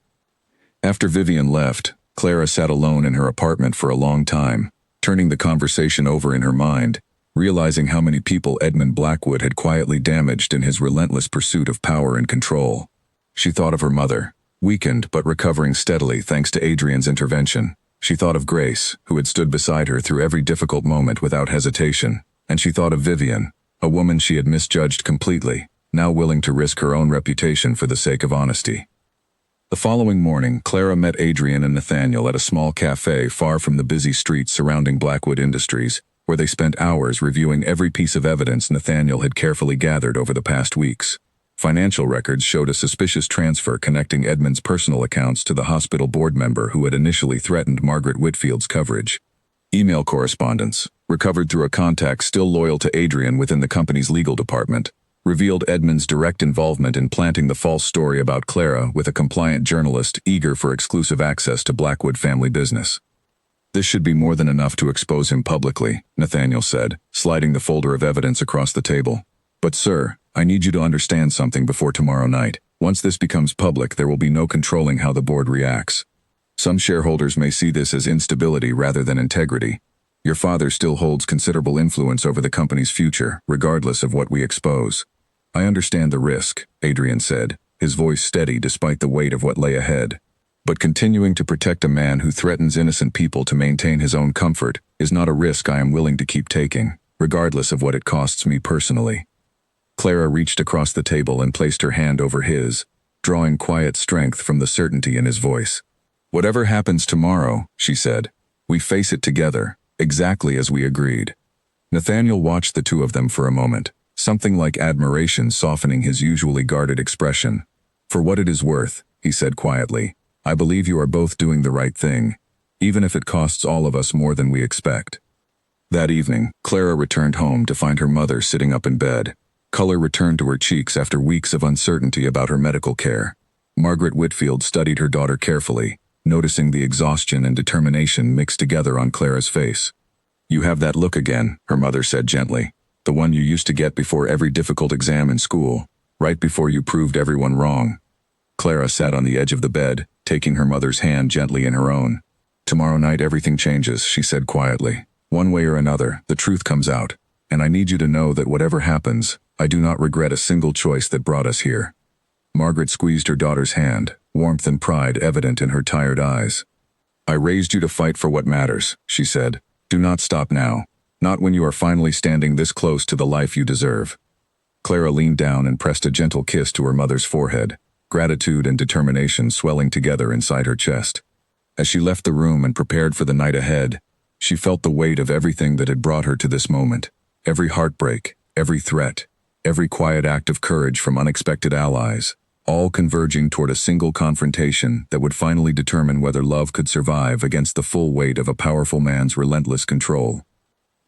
Speaker 1: After Vivian left, Clara sat alone in her apartment for a long time, turning the conversation over in her mind, realizing how many people Edmund Blackwood had quietly damaged in his relentless pursuit of power and control. She thought of her mother, weakened but recovering steadily thanks to Adrian's intervention. She thought of Grace, who had stood beside her through every difficult moment without hesitation, and she thought of Vivian, a woman she had misjudged completely, now willing to risk her own reputation for the sake of honesty. The following morning, Clara met Adrian and Nathaniel at a small cafe far from the busy streets surrounding Blackwood Industries, where they spent hours reviewing every piece of evidence Nathaniel had carefully gathered over the past weeks. Financial records showed a suspicious transfer connecting Edmund's personal accounts to the hospital board member who had initially threatened Margaret Whitfield's coverage. Email correspondence, recovered through a contact still loyal to Adrian within the company's legal department, revealed Edmund's direct involvement in planting the false story about Clara with a compliant journalist eager for exclusive access to Blackwood family business. "This should be more than enough to expose him publicly," Nathaniel said, sliding the folder of evidence across the table. "But sir, I need you to understand something before tomorrow night. Once this becomes public, there will be no controlling how the board reacts. Some shareholders may see this as instability rather than integrity. Your father still holds considerable influence over the company's future, regardless of what we expose." "I understand the risk," Adrian said, his voice steady despite the weight of what lay ahead. "But continuing to protect a man who threatens innocent people to maintain his own comfort is not a risk I am willing to keep taking, regardless of what it costs me personally." Clara reached across the table and placed her hand over his, drawing quiet strength from the certainty in his voice. "Whatever happens tomorrow," she said, "we face it together, exactly as we agreed." Nathaniel watched the two of them for a moment, something like admiration softening his usually guarded expression. "For what it is worth," he said quietly, "I believe you are both doing the right thing, even if it costs all of us more than we expect." That evening, Clara returned home to find her mother sitting up in bed. Color returned to her cheeks after weeks of uncertainty about her medical care. Margaret Whitfield studied her daughter carefully, noticing the exhaustion and determination mixed together on Clara's face. "You have that look again," her mother said gently. "The one you used to get before every difficult exam in school, right before you proved everyone wrong." Clara sat on the edge of the bed, taking her mother's hand gently in her own. "Tomorrow night everything changes," she said quietly. "One way or another, the truth comes out, and I need you to know that whatever happens, I do not regret a single choice that brought us here." Margaret squeezed her daughter's hand, warmth and pride evident in her tired eyes. "I raised you to fight for what matters," she said. "Do not stop now. Not when you are finally standing this close to the life you deserve." Clara leaned down and pressed a gentle kiss to her mother's forehead, gratitude and determination swelling together inside her chest. As she left the room and prepared for the night ahead, she felt the weight of everything that had brought her to this moment. Every heartbreak, every threat, every quiet act of courage from unexpected allies, all converging toward a single confrontation that would finally determine whether love could survive against the full weight of a powerful man's relentless control.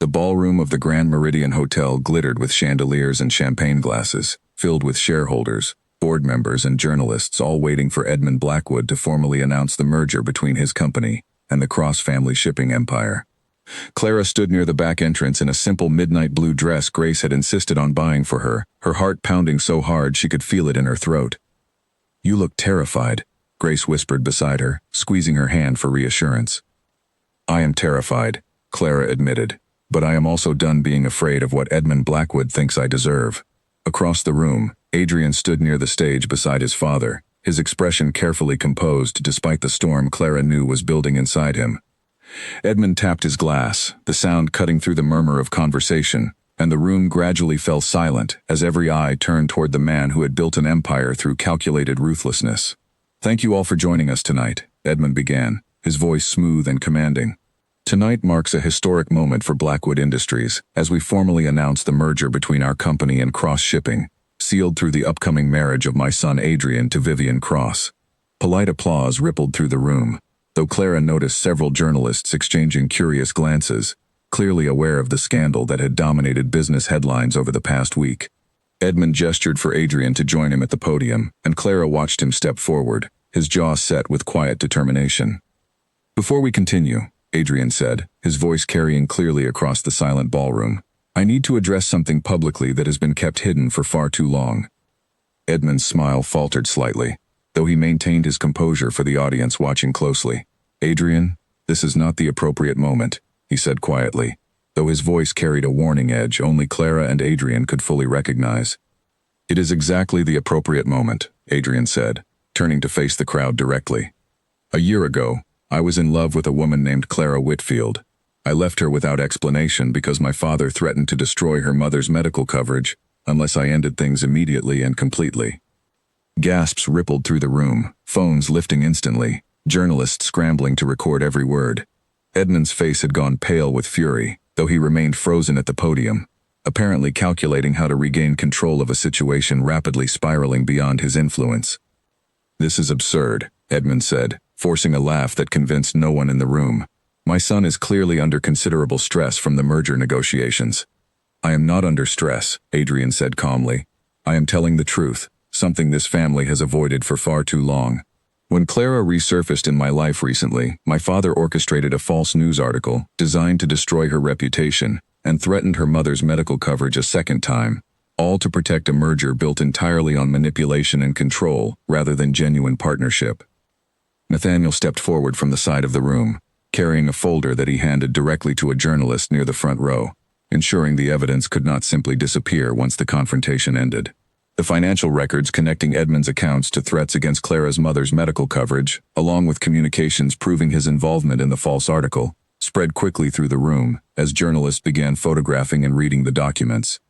Speaker 1: The ballroom of the Grand Meridian Hotel glittered with chandeliers and champagne glasses, filled with shareholders, board members, and journalists all waiting for Edmund Blackwood to formally announce the merger between his company and the Cross family shipping empire. Clara stood near the back entrance in a simple midnight blue dress Grace had insisted on buying for her, her heart pounding so hard she could feel it in her throat. "You look terrified," Grace whispered beside her, squeezing her hand for reassurance. "I am terrified," Clara admitted, "but I am also done being afraid of what Edmund Blackwood thinks I deserve." Across the room, Adrian stood near the stage beside his father, his expression carefully composed despite the storm Clara knew was building inside him. Edmund tapped his glass, the sound cutting through the murmur of conversation, and the room gradually fell silent as every eye turned toward the man who had built an empire through calculated ruthlessness. "Thank you all for joining us tonight," Edmund began, his voice smooth and commanding. "Tonight marks a historic moment for Blackwood Industries as we formally announce the merger between our company and Cross Shipping, sealed through the upcoming marriage of my son Adrian to Vivian Cross." Polite applause rippled through the room, though Clara noticed several journalists exchanging curious glances, clearly aware of the scandal that had dominated business headlines over the past week. Edmund gestured for Adrian to join him at the podium, and Clara watched him step forward, his jaw set with quiet determination. "Before we continue," Adrian said, his voice carrying clearly across the silent ballroom, "I need to address something publicly that has been kept hidden for far too long." Edmund's smile faltered slightly, though he maintained his composure for the audience watching closely. "Adrian, this is not the appropriate moment," he said quietly, though his voice carried a warning edge only Clara and Adrian could fully recognize. "It is exactly the appropriate moment," Adrian said, turning to face the crowd directly. "A year ago, I was in love with a woman named Clara Whitfield. I left her without explanation because my father threatened to destroy her mother's medical coverage unless I ended things immediately and completely." Gasps rippled through the room, phones lifting instantly, journalists scrambling to record every word. Edmund's face had gone pale with fury, though he remained frozen at the podium, apparently calculating how to regain control of a situation rapidly spiraling beyond his influence. "This is absurd," Edmund said, forcing a laugh that convinced no one in the room. "My son is clearly under considerable stress from the merger negotiations." "I am not under stress," Adrian said calmly. "I am telling the truth, something this family has avoided for far too long. When Clara resurfaced in my life recently, my father orchestrated a false news article designed to destroy her reputation and threatened her mother's medical coverage a second time, all to protect a merger built entirely on manipulation and control rather than genuine partnership." Nathaniel stepped forward from the side of the room, carrying a folder that he handed directly to a journalist near the front row, ensuring the evidence could not simply disappear once the confrontation ended. The financial records connecting Edmund's accounts to threats against Clara's mother's medical coverage, along with communications proving his involvement in the false article, spread quickly through the room as journalists began photographing and reading the documents.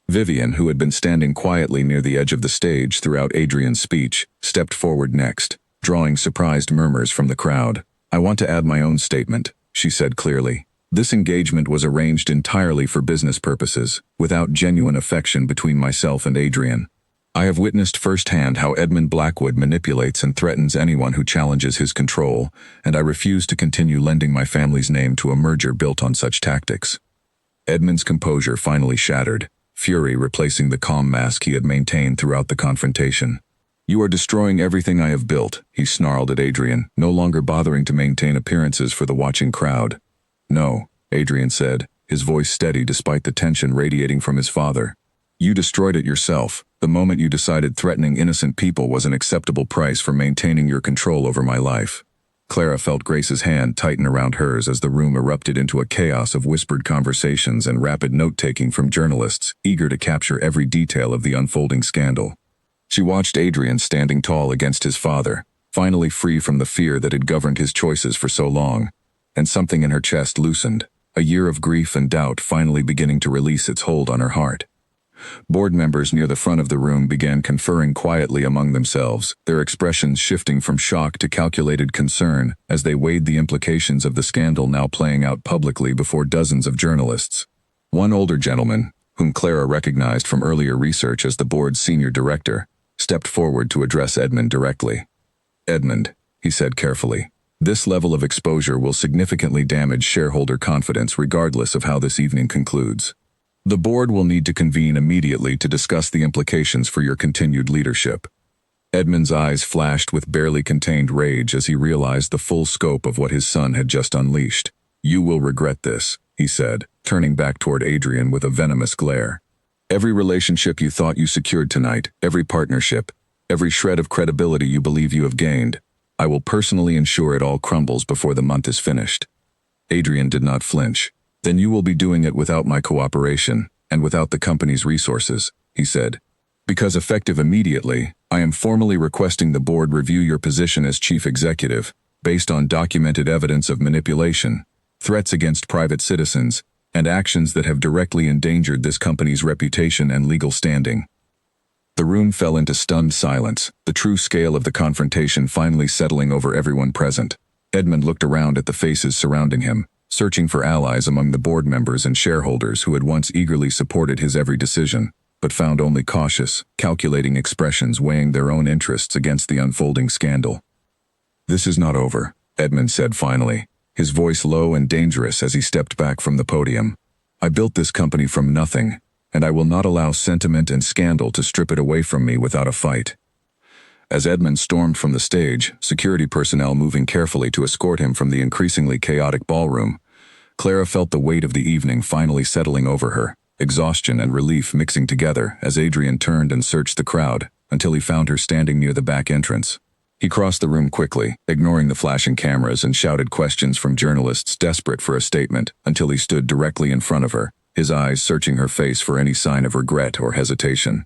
Speaker 1: Vivian, who had been standing quietly near the edge of the stage throughout Adrian's speech, stepped forward next, drawing surprised murmurs from the crowd. "I want to add my own statement," she said clearly. "This engagement was arranged entirely for business purposes, without genuine affection between myself and Adrian. I have witnessed firsthand how Edmund Blackwood manipulates and threatens anyone who challenges his control, and I refuse to continue lending my family's name to a merger built on such tactics." Edmund's composure finally shattered, fury replacing the calm mask he had maintained throughout the confrontation. "You are destroying everything I have built," he snarled at Adrian, no longer bothering to maintain appearances for the watching crowd. "No," Adrian said, his voice steady despite the tension radiating from his father. "You destroyed it yourself, the moment you decided threatening innocent people was an acceptable price for maintaining your control over my life." Clara felt Grace's hand tighten around hers as the room erupted into a chaos of whispered conversations and rapid note-taking from journalists, eager to capture every detail of the unfolding scandal. She watched Adrian standing tall against his father, finally free from the fear that had governed his choices for so long, and something in her chest loosened, a year of grief and doubt finally beginning to release its hold on her heart. Board members near the front of the room began conferring quietly among themselves, their expressions shifting from shock to calculated concern as they weighed the implications of the scandal now playing out publicly before dozens of journalists. One older gentleman, whom Clara recognized from earlier research as the board's senior director, stepped forward to address Edmund directly. "Edmund," he said carefully, This level of exposure will significantly damage shareholder confidence regardless of how this evening concludes. The board will need to convene immediately to discuss the implications for your continued leadership. Edmund's eyes flashed with barely contained rage as he realized the full scope of what his son had just unleashed. "You will regret this," he said, turning back toward Adrian with a venomous glare. "Every relationship you thought you secured tonight, every partnership, every shred of credibility you believe you have gained, I will personally ensure it all crumbles before the month is finished." Adrian did not flinch. "Then you will be doing it without my cooperation, and without the company's resources," he said. "Because effective immediately, I am formally requesting the board review your position as chief executive, based on documented evidence of manipulation, threats against private citizens, and actions that have directly endangered this company's reputation and legal standing." The room fell into stunned silence, the true scale of the confrontation finally settling over everyone present. Edmund looked around at the faces surrounding him, searching for allies among the board members and shareholders who had once eagerly supported his every decision, but found only cautious, calculating expressions weighing their own interests against the unfolding scandal. "This is not over," Edmund said finally, his voice low and dangerous as he stepped back from the podium. "I built this company from nothing, and I will not allow sentiment and scandal to strip it away from me without a fight." As Edmund stormed from the stage, security personnel moving carefully to escort him from the increasingly chaotic ballroom, Clara felt the weight of the evening finally settling over her, exhaustion and relief mixing together as Adrian turned and searched the crowd until he found her standing near the back entrance. He crossed the room quickly, ignoring the flashing cameras, and shouted questions from journalists desperate for a statement until he stood directly in front of her, his eyes searching her face for any sign of regret or hesitation.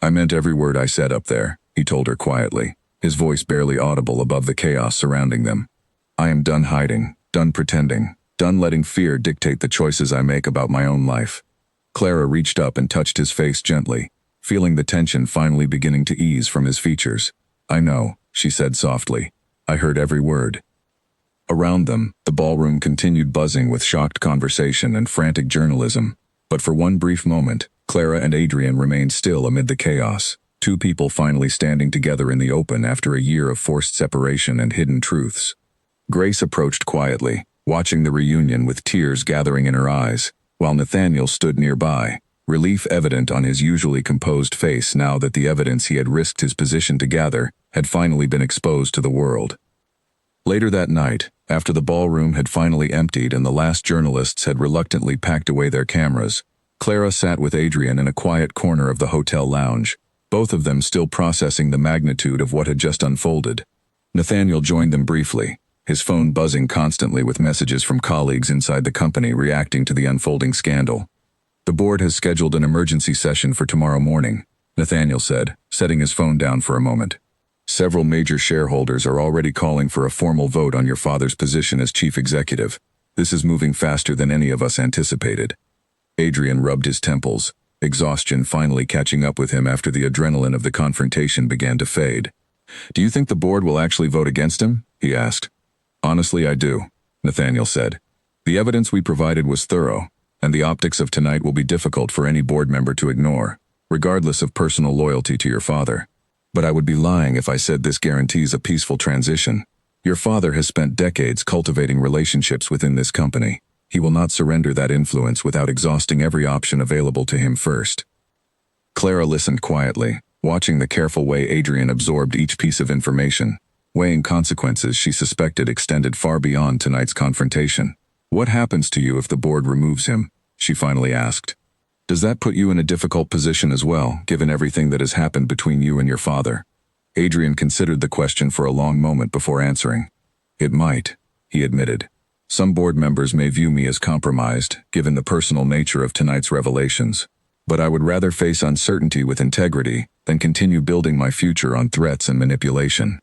Speaker 1: "I meant every word I said up there," he told her quietly, his voice barely audible above the chaos surrounding them. "I am done hiding, done pretending, done letting fear dictate the choices I make about my own life." Clara reached up and touched his face gently, feeling the tension finally beginning to ease from his features. "I know," she said softly. "I heard every word." Around them, the ballroom continued buzzing with shocked conversation and frantic journalism. But for one brief moment, Clara and Adrian remained still amid the chaos, two people finally standing together in the open after a year of forced separation and hidden truths. Grace approached quietly, watching the reunion with tears gathering in her eyes, while Nathaniel stood nearby, relief evident on his usually composed face now that the evidence he had risked his position to gather had finally been exposed to the world. Later that night, after the ballroom had finally emptied and the last journalists had reluctantly packed away their cameras, Clara sat with Adrian in a quiet corner of the hotel lounge, both of them still processing the magnitude of what had just unfolded. Nathaniel joined them briefly, his phone buzzing constantly with messages from colleagues inside the company reacting to the unfolding scandal. "The board has scheduled an emergency session for tomorrow morning," Nathaniel said, setting his phone down for a moment. "Several major shareholders are already calling for a formal vote on your father's position as chief executive. This is moving faster than any of us anticipated." Adrian rubbed his temples, exhaustion finally catching up with him after the adrenaline of the confrontation began to fade. "Do you think the board will actually vote against him?" he asked. "Honestly, I do," Nathaniel said. "The evidence we provided was thorough, and the optics of tonight will be difficult for any board member to ignore, regardless of personal loyalty to your father. But I would be lying if I said this guarantees a peaceful transition. Your father has spent decades cultivating relationships within this company. He will not surrender that influence without exhausting every option available to him first." Clara listened quietly, watching the careful way Adrian absorbed each piece of information, weighing consequences she suspected extended far beyond tonight's confrontation. "What happens to you if the board removes him?" she finally asked. "Does that put you in a difficult position as well, given everything that has happened between you and your father?" Adrian considered the question for a long moment before answering. "It might," he admitted. "Some board members may view me as compromised, given the personal nature of tonight's revelations. But I would rather face uncertainty with integrity than continue building my future on threats and manipulation."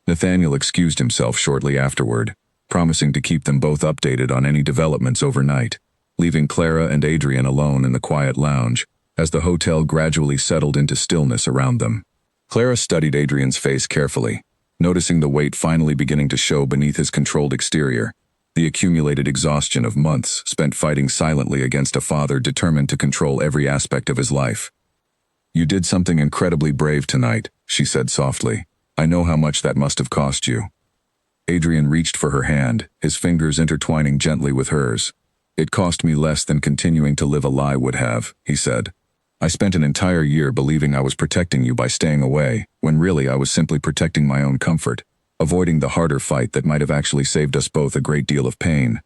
Speaker 1: Nathaniel excused himself shortly afterward, promising to keep them both updated on any developments overnight, leaving Clara and Adrian alone in the quiet lounge as the hotel gradually settled into stillness around them. Clara studied Adrian's face carefully, noticing the weight finally beginning to show beneath his controlled exterior, the accumulated exhaustion of months spent fighting silently against a father determined to control every aspect of his life. "You did something incredibly brave tonight," she said softly. "I know how much that must have cost you." Adrian reached for her hand, his fingers intertwining gently with hers. "It cost me less than continuing to live a lie would have," he said. "I spent an entire year believing I was protecting you by staying away, when really I was simply protecting my own comfort, avoiding the harder fight that might have actually saved us both a great deal of pain."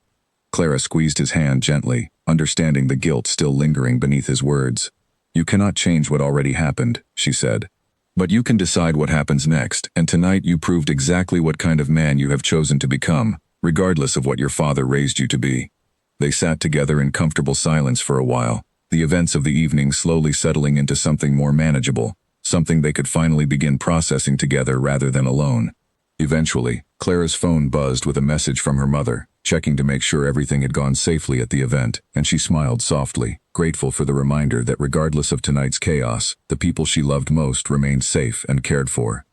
Speaker 1: Clara squeezed his hand gently, understanding the guilt still lingering beneath his words. "You cannot change what already happened," she said. "But you can decide what happens next, and tonight you proved exactly what kind of man you have chosen to become, regardless of what your father raised you to be." They sat together in comfortable silence for a while, the events of the evening slowly settling into something more manageable, something they could finally begin processing together rather than alone. Eventually, Clara's phone buzzed with a message from her mother, checking to make sure everything had gone safely at the event, and she smiled softly, grateful for the reminder that regardless of tonight's chaos, the people she loved most remained safe and cared for.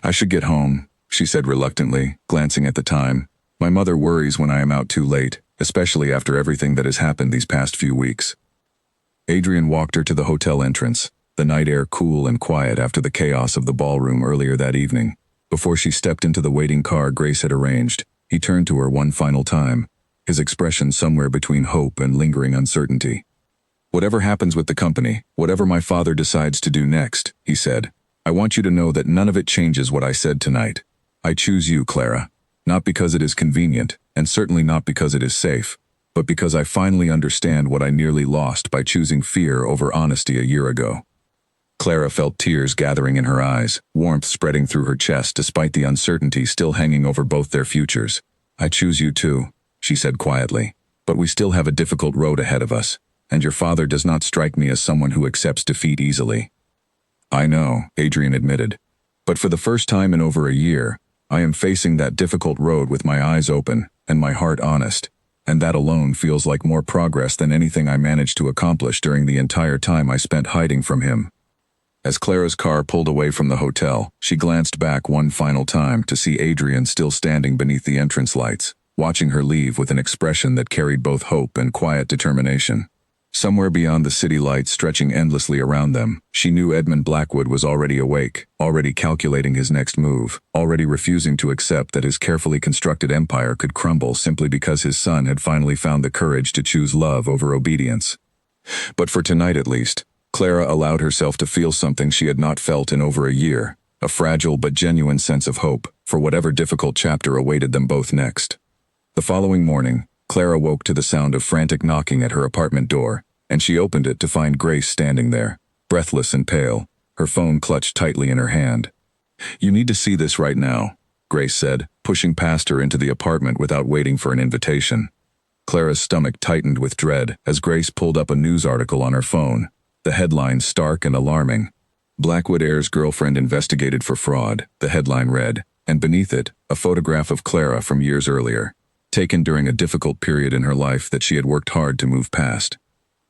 Speaker 1: "I should get home," she said reluctantly, glancing at the time. "My mother worries when I am out too late, especially after everything that has happened these past few weeks." Adrian walked her to the hotel entrance, the night air cool and quiet after the chaos of the ballroom earlier that evening. Before she stepped into the waiting car Grace had arranged, he turned to her one final time, his expression somewhere between hope and lingering uncertainty. "Whatever happens with the company, whatever my father decides to do next," he said, "I want you to know that none of it changes what I said tonight. I choose you, Clara, not because it is convenient, and certainly not because it is safe, but because I finally understand what I nearly lost by choosing fear over honesty a year ago." Clara felt tears gathering in her eyes, warmth spreading through her chest despite the uncertainty still hanging over both their futures. "I choose you too," she said quietly, "but we still have a difficult road ahead of us, and your father does not strike me as someone who accepts defeat easily." "I know," Adrian admitted, "but for the first time in over a year, I am facing that difficult road with my eyes open and my heart honest, and that alone feels like more progress than anything I managed to accomplish during the entire time I spent hiding from him." As Clara's car pulled away from the hotel, she glanced back one final time to see Adrian still standing beneath the entrance lights, watching her leave with an expression that carried both hope and quiet determination. Somewhere beyond the city lights stretching endlessly around them, she knew Edmund Blackwood was already awake, already calculating his next move, already refusing to accept that his carefully constructed empire could crumble simply because his son had finally found the courage to choose love over obedience. But for tonight at least, Clara allowed herself to feel something she had not felt in over a year, a fragile but genuine sense of hope for whatever difficult chapter awaited them both next. The following morning, Clara woke to the sound of frantic knocking at her apartment door, and she opened it to find Grace standing there, breathless and pale, her phone clutched tightly in her hand. "You need to see this right now," Grace said, pushing past her into the apartment without waiting for an invitation. Clara's stomach tightened with dread as Grace pulled up a news article on her phone, the headline stark and alarming. "Blackwood heir's girlfriend investigated for fraud," the headline read, and beneath it, a photograph of Clara from years earlier, taken during a difficult period in her life that she had worked hard to move past.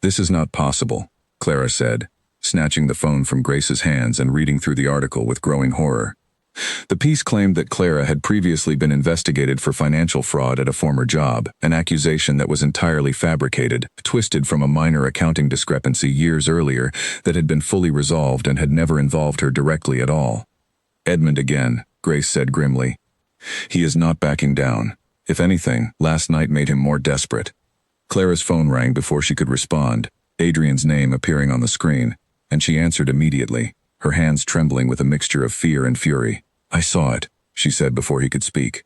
Speaker 1: "This is not possible," Clara said, snatching the phone from Grace's hands and reading through the article with growing horror. The piece claimed that Clara had previously been investigated for financial fraud at a former job, an accusation that was entirely fabricated, twisted from a minor accounting discrepancy years earlier that had been fully resolved and had never involved her directly at all. "Edmund again," Grace said grimly. "He is not backing down. If anything, last night made him more desperate." Clara's phone rang before she could respond, Adrian's name appearing on the screen, and she answered immediately, her hands trembling with a mixture of fear and fury. "I saw it," she said before he could speak.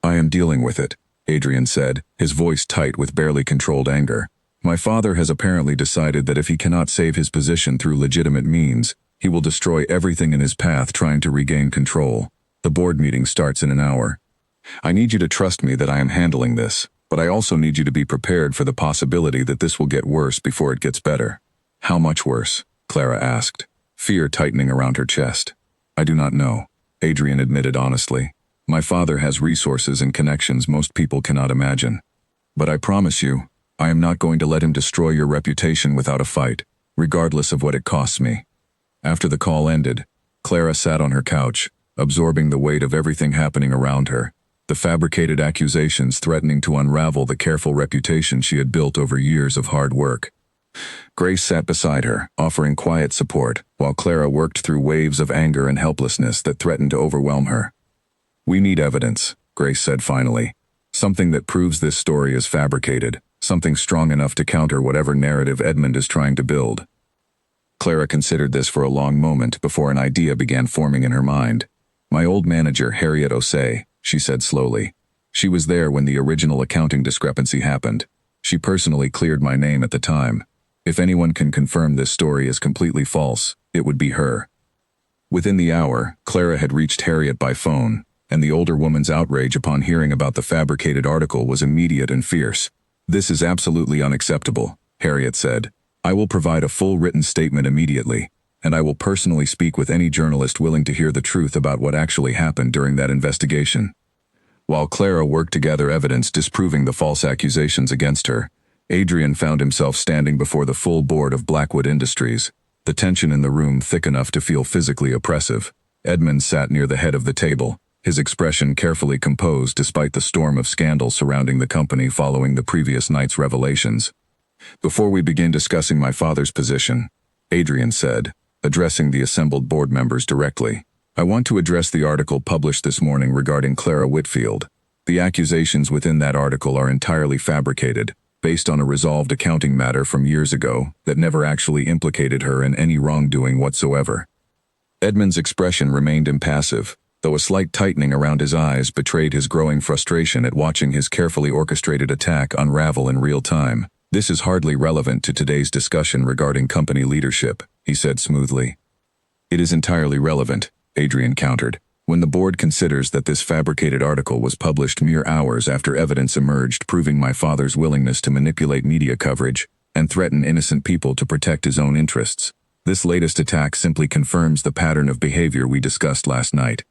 Speaker 1: "I am dealing with it," Adrian said, his voice tight with barely controlled anger. "My father has apparently decided that if he cannot save his position through legitimate means, he will destroy everything in his path trying to regain control. The board meeting starts in an hour. I need you to trust me that I am handling this, but I also need you to be prepared for the possibility that this will get worse before it gets better." "How much worse?" Clara asked, fear tightening around her chest. "I do not know," Adrian admitted honestly. "My father has resources and connections most people cannot imagine. But I promise you, I am not going to let him destroy your reputation without a fight, regardless of what it costs me." After the call ended, Clara sat on her couch, absorbing the weight of everything happening around her, the fabricated accusations threatening to unravel the careful reputation she had built over years of hard work. Grace sat beside her, offering quiet support, while Clara worked through waves of anger and helplessness that threatened to overwhelm her. "We need evidence," Grace said finally. "Something that proves this story is fabricated, something strong enough to counter whatever narrative Edmund is trying to build." Clara considered this for a long moment before an idea began forming in her mind. "My old manager, Harriet Osei," she said slowly. "She was there when the original accounting discrepancy happened. She personally cleared my name at the time. If anyone can confirm this story is completely false, it would be her." Within the hour, Clara had reached Harriet by phone, and the older woman's outrage upon hearing about the fabricated article was immediate and fierce. "This is absolutely unacceptable," Harriet said. "I will provide a full written statement immediately, and I will personally speak with any journalist willing to hear the truth about what actually happened during that investigation." While Clara worked to gather evidence disproving the false accusations against her, Adrian found himself standing before the full board of Blackwood Industries, the tension in the room thick enough to feel physically oppressive. Edmund sat near the head of the table, his expression carefully composed despite the storm of scandal surrounding the company following the previous night's revelations. "Before we begin discussing my father's position," Adrian said, addressing the assembled board members directly, "I want to address the article published this morning regarding Clara Whitfield. The accusations within that article are entirely fabricated, based on a resolved accounting matter from years ago that never actually implicated her in any wrongdoing whatsoever." Edmund's expression remained impassive, though a slight tightening around his eyes betrayed his growing frustration at watching his carefully orchestrated attack unravel in real time. "This is hardly relevant to today's discussion regarding company leadership," he said smoothly. "It is entirely relevant," Adrian countered. "When the board considers that this fabricated article was published mere hours after evidence emerged proving my father's willingness to manipulate media coverage and threaten innocent people to protect his own interests, this latest attack simply confirms the pattern of behavior we discussed last night."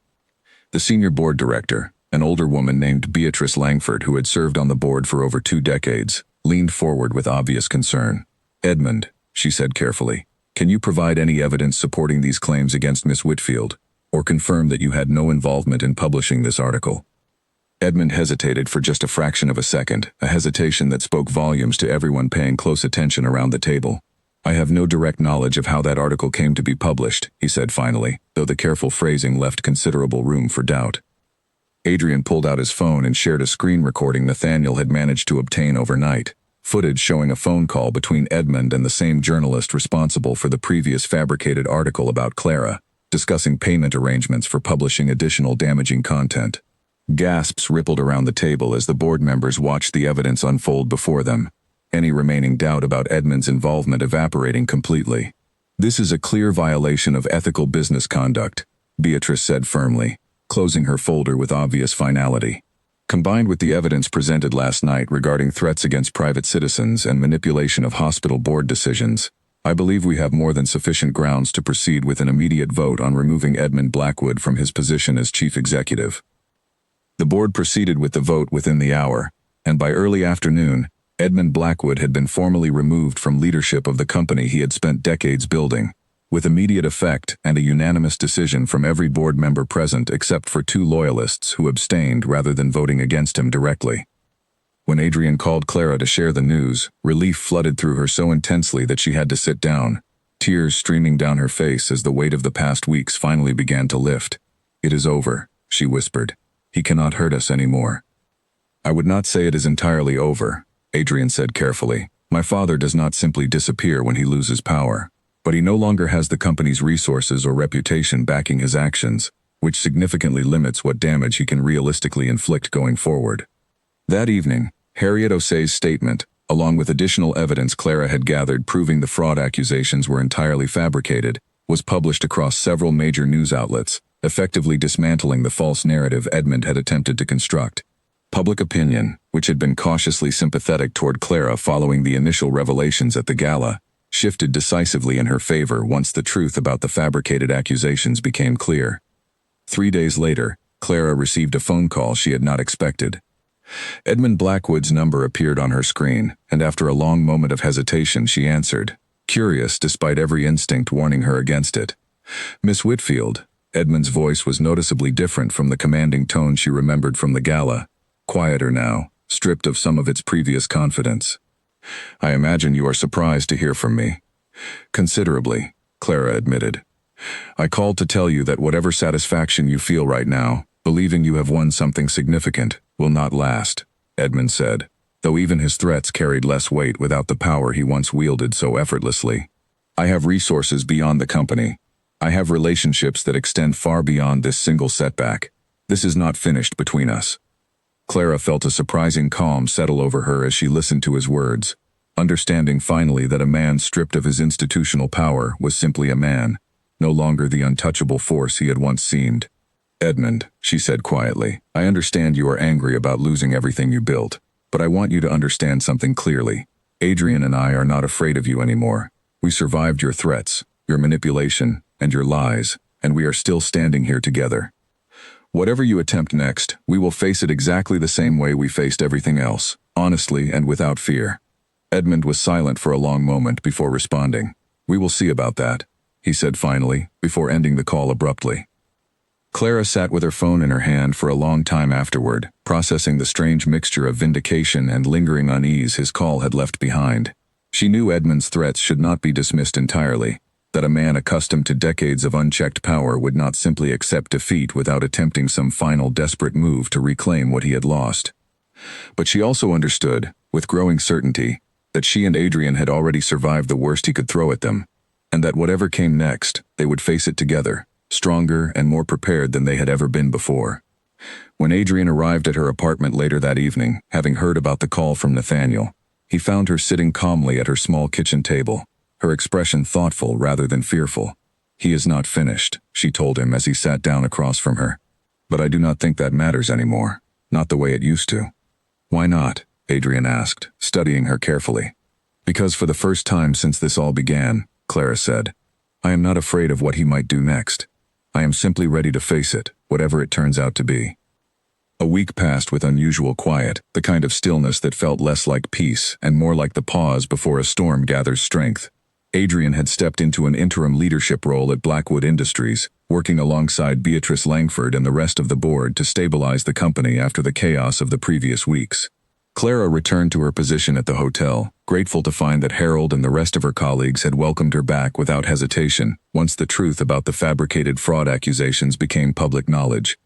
Speaker 1: The senior board director, an older woman named Beatrice Langford who had served on the board for over 2 decades, leaned forward with obvious concern. "Edmund," she said carefully, "can you provide any evidence supporting these claims against Miss Whitfield, or confirm that you had no involvement in publishing this article?" Edmund hesitated for just a fraction of a second, a hesitation that spoke volumes to everyone paying close attention around the table. "I have no direct knowledge of how that article came to be published," he said finally, though the careful phrasing left considerable room for doubt. Adrian pulled out his phone and shared a screen recording Nathaniel had managed to obtain overnight, footage showing a phone call between Edmund and the same journalist responsible for the previous fabricated article about Clara, discussing payment arrangements for publishing additional damaging content. Gasps rippled around the table as the board members watched the evidence unfold before them, any remaining doubt about Edmund's involvement evaporating completely. "This is a clear violation of ethical business conduct," Beatrice said firmly, closing her folder with obvious finality. "Combined with the evidence presented last night regarding threats against private citizens and manipulation of hospital board decisions, I believe we have more than sufficient grounds to proceed with an immediate vote on removing Edmund Blackwood from his position as chief executive." The board proceeded with the vote within the hour, and by early afternoon, Edmund Blackwood had been formally removed from leadership of the company he had spent decades building, with immediate effect and a unanimous decision from every board member present except for 2 loyalists who abstained rather than voting against him directly. When Adrian called Clara to share the news, relief flooded through her so intensely that she had to sit down, tears streaming down her face as the weight of the past weeks finally began to lift. "It is over," she whispered. "He cannot hurt us anymore." "I would not say it is entirely over," Adrian said carefully. "My father does not simply disappear when he loses power, but he no longer has the company's resources or reputation backing his actions, which significantly limits what damage he can realistically inflict going forward." That evening, Harriet Osei's statement, along with additional evidence Clara had gathered proving the fraud accusations were entirely fabricated, was published across several major news outlets, effectively dismantling the false narrative Edmund had attempted to construct. Public opinion, which had been cautiously sympathetic toward Clara following the initial revelations at the gala, shifted decisively in her favor once the truth about the fabricated accusations became clear. 3 days later, Clara received a phone call she had not expected. Edmund Blackwood's number appeared on her screen, and after a long moment of hesitation she answered, curious despite every instinct warning her against it. "Miss Whitfield." Edmund's voice was noticeably different from the commanding tone she remembered from the gala, quieter now, stripped of some of its previous confidence. "I imagine you are surprised to hear from me." "Considerably," Clara admitted. "I called to tell you that whatever satisfaction you feel right now, Believing you have won something significant will not last, Edmund said, though even his threats carried less weight without the power he once wielded so effortlessly. I have resources beyond the company. I have relationships that extend far beyond this single setback. This is not finished between us. Clara felt a surprising calm settle over her as she listened to his words, understanding finally that a man stripped of his institutional power was simply a man, no longer the untouchable force he had once seemed. Edmund, she said quietly, I understand you are angry about losing everything you built, but I want you to understand something clearly. Adrian and I are not afraid of you anymore. We survived your threats, your manipulation, and your lies, and we are still standing here together. Whatever you attempt next, we will face it exactly the same way we faced everything else, honestly and without fear. Edmund was silent for a long moment before responding. We will see about that, he said finally, before ending the call abruptly. Clara sat with her phone in her hand for a long time afterward, processing the strange mixture of vindication and lingering unease his call had left behind. She knew Edmund's threats should not be dismissed entirely, that a man accustomed to decades of unchecked power would not simply accept defeat without attempting some final desperate move to reclaim what he had lost. But she also understood, with growing certainty, that she and Adrian had already survived the worst he could throw at them, and that whatever came next, they would face it together, stronger and more prepared than they had ever been before. When Adrian arrived at her apartment later that evening, having heard about the call from Nathaniel, he found her sitting calmly at her small kitchen table, her expression thoughtful rather than fearful. He is not finished, she told him as he sat down across from her. But I do not think that matters anymore, not the way it used to. Why not? Adrian asked, studying her carefully. Because for the first time since this all began, Clara said, I am not afraid of what he might do next. I am simply ready to face it, whatever it turns out to be. A week passed with unusual quiet, the kind of stillness that felt less like peace and more like the pause before a storm gathers strength. Adrian had stepped into an interim leadership role at Blackwood Industries, working alongside Beatrice Langford and the rest of the board to stabilize the company after the chaos of the previous weeks. Clara returned to her position at the hotel, grateful to find that Harold and the rest of her colleagues had welcomed her back without hesitation once the truth about the fabricated fraud accusations became public knowledge.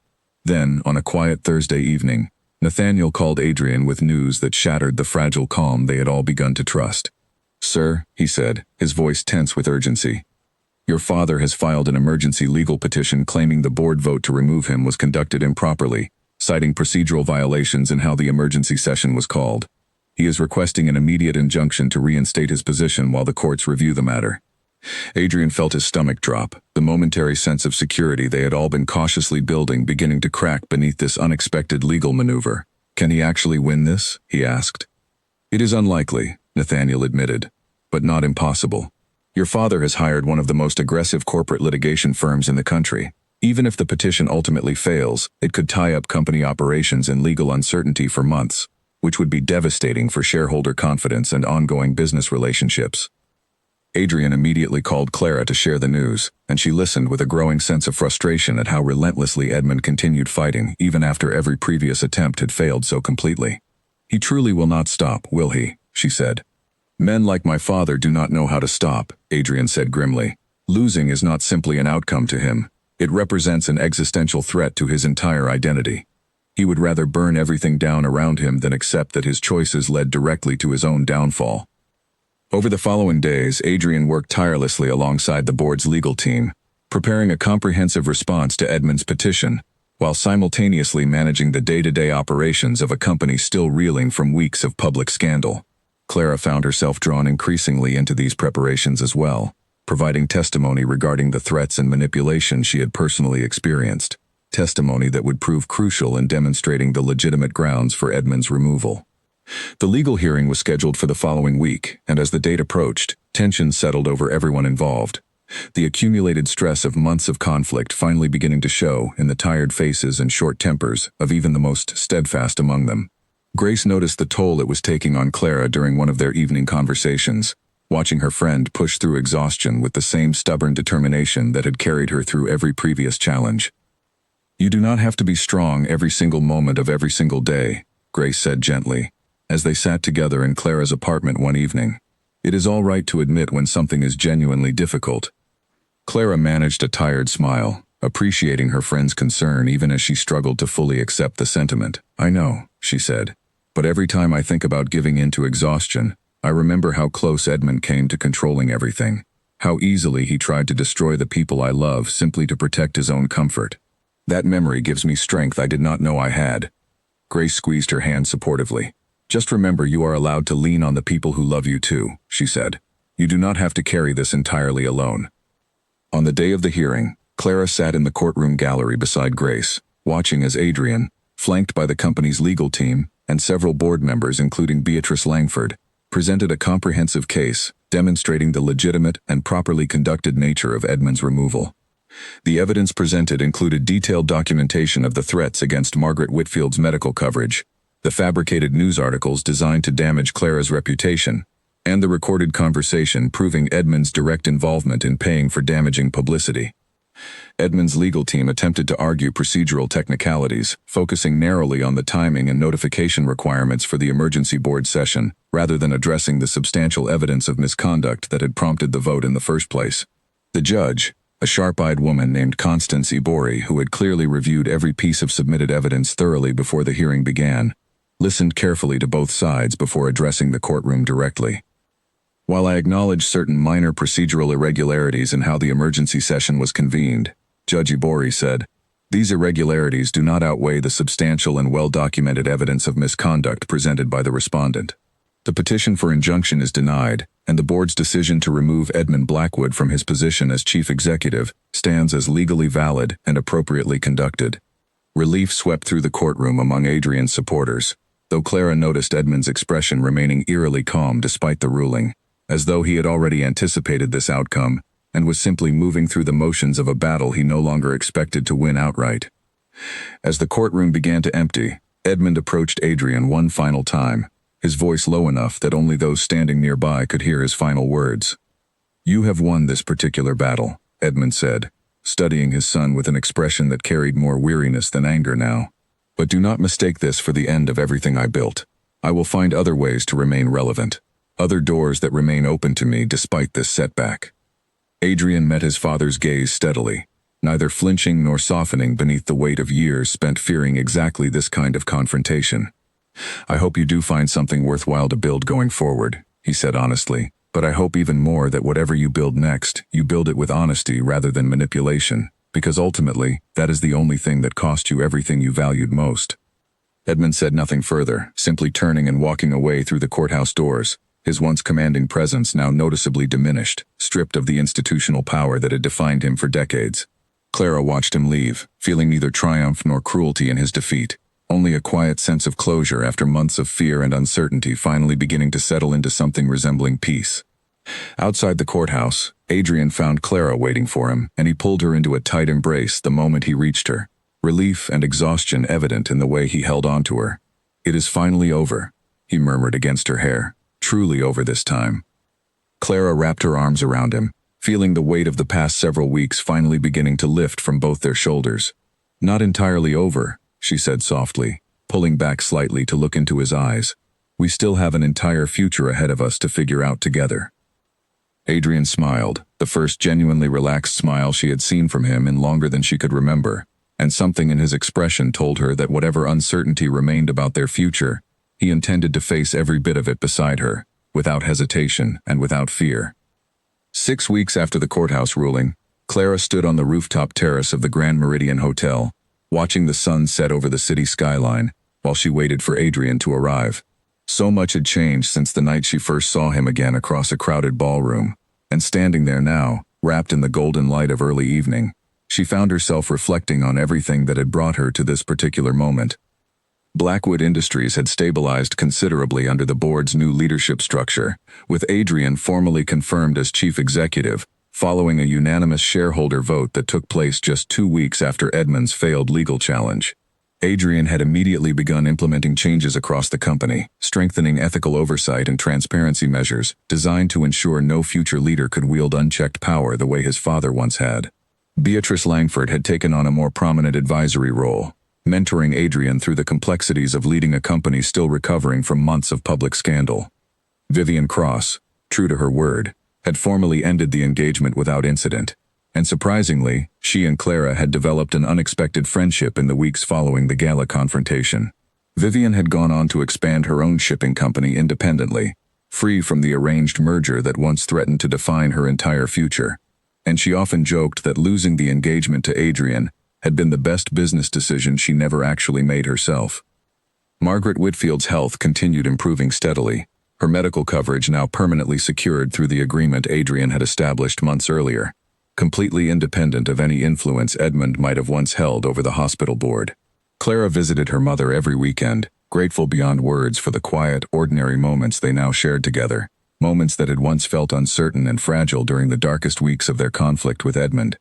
Speaker 1: Then, on a quiet Thursday evening, Nathaniel called Adrian with news that shattered the fragile calm they had all begun to trust. Sir, he said, his voice tense with urgency. Your father has filed an emergency legal petition claiming the board vote to remove him was conducted improperly, citing procedural violations in how the emergency session was called. He is requesting an immediate injunction to reinstate his position while the courts review the matter. Adrian felt his stomach drop, the momentary sense of security they had all been cautiously building beginning to crack beneath this unexpected legal maneuver. Can he actually win this? He asked. It is unlikely, Nathaniel admitted, but not impossible. Your father has hired one of the most aggressive corporate litigation firms in the country. Even if the petition ultimately fails, it could tie up company operations in legal uncertainty for months, which would be devastating for shareholder confidence and ongoing business relationships. Adrian immediately called Clara to share the news, and she listened with a growing sense of frustration at how relentlessly Edmund continued fighting even after every previous attempt had failed so completely. He truly will not stop, will he? She said. Men like my father do not know how to stop, Adrian said grimly. Losing is not simply an outcome to him. It represents an existential threat to his entire identity. He would rather burn everything down around him than accept that his choices led directly to his own downfall. Over the following days, Adrian worked tirelessly alongside the board's legal team, preparing a comprehensive response to Edmund's petition, while simultaneously managing the day-to-day operations of a company still reeling from weeks of public scandal. Clara found herself drawn increasingly into these preparations as well, providing testimony regarding the threats and manipulation she had personally experienced, testimony that would prove crucial in demonstrating the legitimate grounds for Edmund's removal. The legal hearing was scheduled for the following week, and as the date approached, tension settled over everyone involved, the accumulated stress of months of conflict finally beginning to show in the tired faces and short tempers of even the most steadfast among them. Grace noticed the toll it was taking on Clara during one of their evening conversations, watching her friend push through exhaustion with the same stubborn determination that had carried her through every previous challenge. You do not have to be strong every single moment of every single day, Grace said gently, as they sat together in Clara's apartment one evening. It is all right to admit when something is genuinely difficult. Clara managed a tired smile, appreciating her friend's concern even as she struggled to fully accept the sentiment. "I know," she said, "but every time I think about giving in to exhaustion, I remember how close Edmund came to controlling everything, how easily he tried to destroy the people I love simply to protect his own comfort. That memory gives me strength I did not know I had." Grace squeezed her hand supportively. "Just remember you are allowed to lean on the people who love you too," she said. "You do not have to carry this entirely alone." On the day of the hearing, Clara sat in the courtroom gallery beside Grace, watching as Adrian, flanked by the company's legal team and several board members including Beatrice Langford, presented a comprehensive case demonstrating the legitimate and properly conducted nature of Edmund's removal. The evidence presented included detailed documentation of the threats against Margaret Whitfield's medical coverage, the fabricated news articles designed to damage Clara's reputation, and the recorded conversation proving Edmund's direct involvement in paying for damaging publicity. Edmund's legal team attempted to argue procedural technicalities, focusing narrowly on the timing and notification requirements for the emergency board session, rather than addressing the substantial evidence of misconduct that had prompted the vote in the first place. The judge, a sharp-eyed woman named Constance Ibori, who had clearly reviewed every piece of submitted evidence thoroughly before the hearing began, listened carefully to both sides before addressing the courtroom directly. "While I acknowledge certain minor procedural irregularities in how the emergency session was convened," Judge Ibori said, "these irregularities do not outweigh the substantial and well-documented evidence of misconduct presented by the respondent. The petition for injunction is denied, and the board's decision to remove Edmund Blackwood from his position as chief executive stands as legally valid and appropriately conducted." Relief swept through the courtroom among Adrian's supporters, though Clara noticed Edmund's expression remaining eerily calm despite the ruling, as though he had already anticipated this outcome and was simply moving through the motions of a battle he no longer expected to win outright. As the courtroom began to empty, Edmund approached Adrian one final time, his voice low enough that only those standing nearby could hear his final words. "You have won this particular battle," Edmund said, studying his son with an expression that carried more weariness than anger now. "But do not mistake this for the end of everything I built. I will find other ways to remain relevant, other doors that remain open to me despite this setback." Adrian met his father's gaze steadily, neither flinching nor softening beneath the weight of years spent fearing exactly this kind of confrontation. "I hope you do find something worthwhile to build going forward," he said honestly, "but I hope even more that whatever you build next, you build it with honesty rather than manipulation, because ultimately, that is the only thing that cost you everything you valued most." Edmund said nothing further, simply turning and walking away through the courthouse doors, his once commanding presence now noticeably diminished, stripped of the institutional power that had defined him for decades. Clara watched him leave, feeling neither triumph nor cruelty in his defeat, only a quiet sense of closure after months of fear and uncertainty finally beginning to settle into something resembling peace. Outside the courthouse, Adrian found Clara waiting for him, and he pulled her into a tight embrace the moment he reached her, relief and exhaustion evident in the way he held on to her. "It is finally over," he murmured against her hair. "Truly over this time." Clara wrapped her arms around him, feeling the weight of the past several weeks finally beginning to lift from both their shoulders. "Not entirely over," she said softly, pulling back slightly to look into his eyes. "We still have an entire future ahead of us to figure out together." Adrian smiled, the first genuinely relaxed smile she had seen from him in longer than she could remember, and something in his expression told her that whatever uncertainty remained about their future, he intended to face every bit of it beside her, without hesitation and without fear. 6 weeks after the courthouse ruling, Clara stood on the rooftop terrace of the Grand Meridian Hotel, watching the sun set over the city skyline, while she waited for Adrian to arrive. So much had changed since the night she first saw him again across a crowded ballroom, and standing there now, wrapped in the golden light of early evening, she found herself reflecting on everything that had brought her to this particular moment. Blackwood Industries had stabilized considerably under the board's new leadership structure, with Adrian formally confirmed as chief executive, following a unanimous shareholder vote that took place just 2 weeks after Edmund's failed legal challenge. Adrian had immediately begun implementing changes across the company, strengthening ethical oversight and transparency measures designed to ensure no future leader could wield unchecked power the way his father once had. Beatrice Langford had taken on a more prominent advisory role, mentoring Adrian through the complexities of leading a company still recovering from months of public scandal. Vivian Cross, true to her word, had formally ended the engagement without incident, And surprisingly, she and Clara had developed an unexpected friendship in the weeks following the gala confrontation. Vivian had gone on to expand her own shipping company independently, free from the arranged merger that once threatened to define her entire future. And she often joked that losing the engagement to Adrian had been the best business decision she never actually made herself. Margaret Whitfield's health continued improving steadily, her medical coverage now permanently secured through the agreement Adrian had established months earlier, completely independent of any influence Edmund might have once held over the hospital board. Clara visited her mother every weekend, grateful beyond words for the quiet, ordinary moments they now shared together, moments that had once felt uncertain and fragile during the darkest weeks of their conflict with Edmund.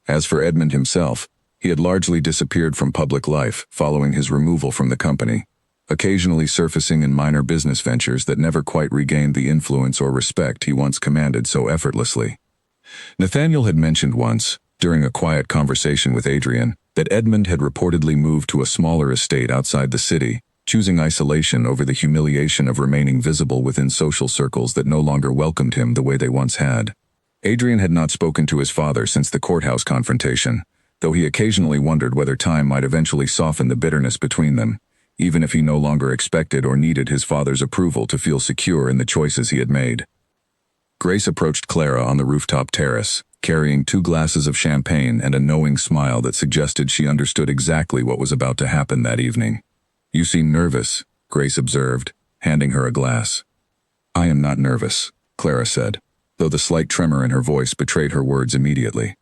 Speaker 1: As for Edmund himself, he had largely disappeared from public life following his removal from the company, occasionally surfacing in minor business ventures that never quite regained the influence or respect he once commanded so effortlessly. Nathaniel had mentioned once, during a quiet conversation with Adrian, that Edmund had reportedly moved to a smaller estate outside the city, choosing isolation over the humiliation of remaining visible within social circles that no longer welcomed him the way they once had. Adrian had not spoken to his father since the courthouse confrontation, though he occasionally wondered whether time might eventually soften the bitterness between them, even if he no longer expected or needed his father's approval to feel secure in the choices he had made. Grace approached Clara on the rooftop terrace, carrying 2 glasses of champagne and a knowing smile that suggested she understood exactly what was about to happen that evening. "You seem nervous," Grace observed, handing her a glass. "I am not nervous," Clara said, though the slight tremor in her voice betrayed her words immediately.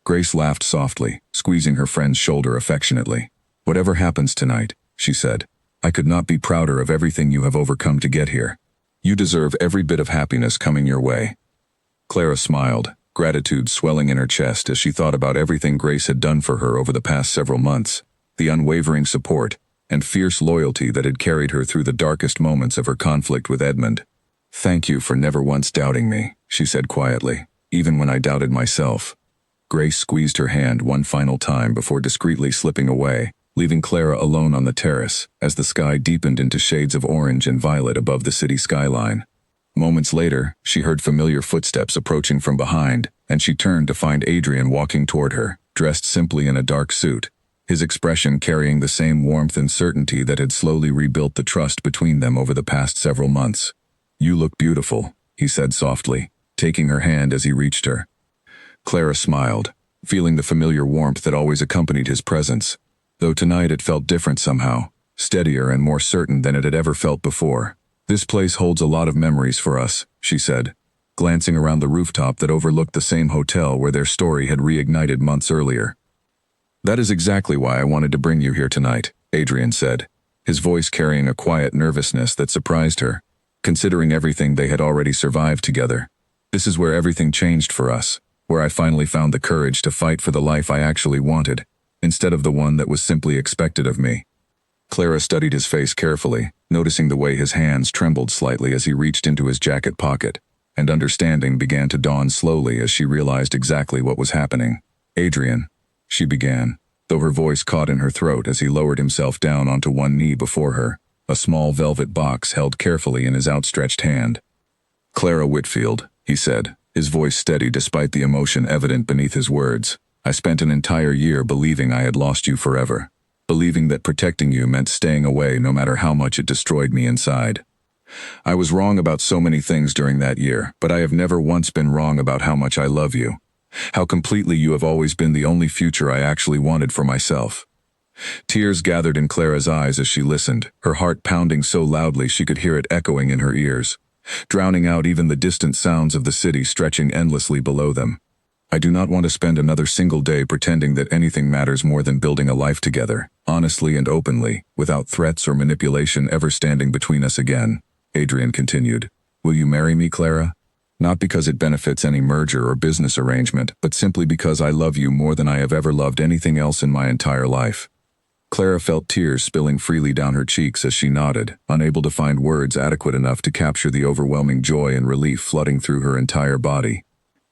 Speaker 1: Grace laughed softly, squeezing her friend's shoulder affectionately. "Whatever happens tonight," she said, "I could not be prouder of everything you have overcome to get here. You deserve every bit of happiness coming your way." Clara smiled, gratitude swelling in her chest as she thought about everything Grace had done for her over the past several months, the unwavering support and fierce loyalty that had carried her through the darkest moments of her conflict with Edmund. "Thank you for never once doubting me," she said quietly, "even when I doubted myself." Grace squeezed her hand one final time before discreetly slipping away, leaving Clara alone on the terrace as the sky deepened into shades of orange and violet above the city skyline. Moments later, she heard familiar footsteps approaching from behind, and she turned to find Adrian walking toward her, dressed simply in a dark suit, his expression carrying the same warmth and certainty that had slowly rebuilt the trust between them over the past several months. "You look beautiful," he said softly, taking her hand as he reached her. Clara smiled, feeling the familiar warmth that always accompanied his presence, though tonight it felt different somehow, steadier and more certain than it had ever felt before. "This place holds a lot of memories for us," she said, glancing around the rooftop that overlooked the same hotel where their story had reignited months earlier. "That is exactly why I wanted to bring you here tonight," Adrian said, his voice carrying a quiet nervousness that surprised her, considering everything they had already survived together. "This is where everything changed for us, where I finally found the courage to fight for the life I actually wanted, instead of the one that was simply expected of me." Clara studied his face carefully, noticing the way his hands trembled slightly as he reached into his jacket pocket, and understanding began to dawn slowly as she realized exactly what was happening. "Adrian," she began, though her voice caught in her throat as he lowered himself down onto one knee before her, a small velvet box held carefully in his outstretched hand. "Clara Whitfield," he said, his voice steady despite the emotion evident beneath his words, "I spent an entire year believing I had lost you forever, believing that protecting you meant staying away no matter how much it destroyed me inside. I was wrong about so many things during that year, but I have never once been wrong about how much I love you, how completely you have always been the only future I actually wanted for myself." Tears gathered in Clara's eyes as she listened, her heart pounding so loudly she could hear it echoing in her ears, drowning out even the distant sounds of the city stretching endlessly below them. "I do not want to spend another single day pretending that anything matters more than building a life together, honestly and openly, without threats or manipulation ever standing between us again," Adrian continued. "Will you marry me, Clara? Not because it benefits any merger or business arrangement, but simply because I love you more than I have ever loved anything else in my entire life." Clara felt tears spilling freely down her cheeks as she nodded, unable to find words adequate enough to capture the overwhelming joy and relief flooding through her entire body.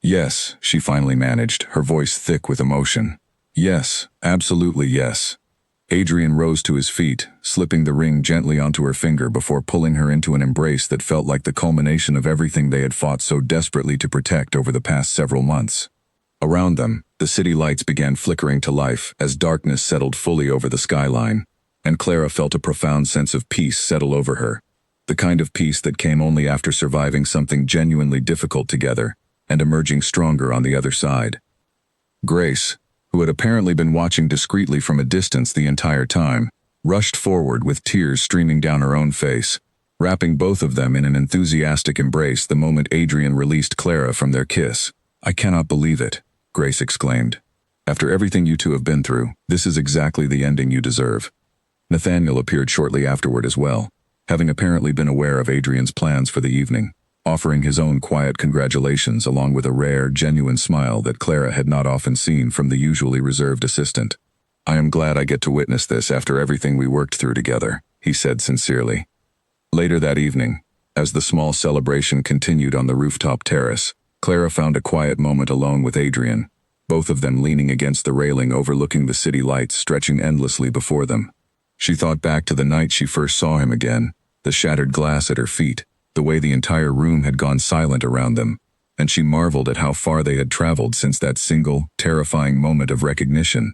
Speaker 1: "Yes," she finally managed, her voice thick with emotion. "Yes, absolutely yes." Adrian rose to his feet, slipping the ring gently onto her finger before pulling her into an embrace that felt like the culmination of everything they had fought so desperately to protect over the past several months. Around them, the city lights began flickering to life as darkness settled fully over the skyline, and Clara felt a profound sense of peace settle over her, the kind of peace that came only after surviving something genuinely difficult together and emerging stronger on the other side. Grace, who had apparently been watching discreetly from a distance the entire time, rushed forward with tears streaming down her own face, wrapping both of them in an enthusiastic embrace the moment Adrian released Clara from their kiss. "I cannot believe it," Grace exclaimed. "After everything you two have been through, this is exactly the ending you deserve." Nathaniel appeared shortly afterward as well, having apparently been aware of Adrian's plans for the evening, offering his own quiet congratulations along with a rare, genuine smile that Clara had not often seen from the usually reserved assistant. "I am glad I get to witness this after everything we worked through together," he said sincerely. Later that evening, as the small celebration continued on the rooftop terrace, Clara found a quiet moment alone with Adrian, both of them leaning against the railing overlooking the city lights stretching endlessly before them. She thought back to the night she first saw him again, the shattered glass at her feet, the way the entire room had gone silent around them, and she marveled at how far they had traveled since that single, terrifying moment of recognition.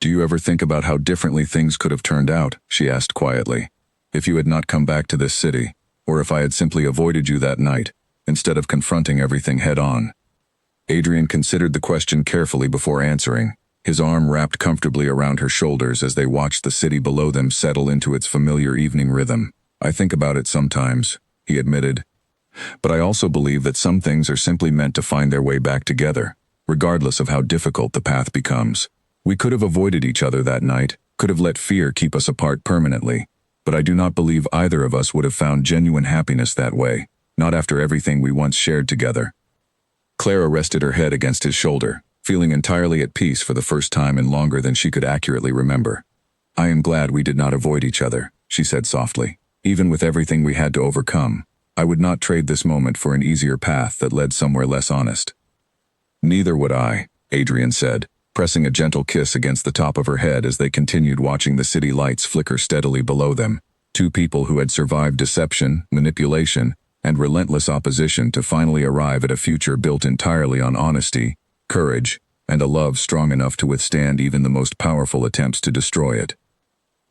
Speaker 1: "Do you ever think about how differently things could have turned out?" she asked quietly. "If you had not come back to this city, or if I had simply avoided you that night, instead of confronting everything head-on?" Adrian considered the question carefully before answering, his arm wrapped comfortably around her shoulders as they watched the city below them settle into its familiar evening rhythm. "I think about it sometimes," he admitted. "But I also believe that some things are simply meant to find their way back together, regardless of how difficult the path becomes. We could have avoided each other that night, could have let fear keep us apart permanently, but I do not believe either of us would have found genuine happiness that way, not after everything we once shared together." Clara rested her head against his shoulder, feeling entirely at peace for the first time in longer than she could accurately remember. "I am glad we did not avoid each other," she said softly. "Even with everything we had to overcome, I would not trade this moment for an easier path that led somewhere less honest." "Neither would I," Adrian said, pressing a gentle kiss against the top of her head as they continued watching the city lights flicker steadily below them, two people who had survived deception, manipulation, and relentless opposition to finally arrive at a future built entirely on honesty, courage, and a love strong enough to withstand even the most powerful attempts to destroy it.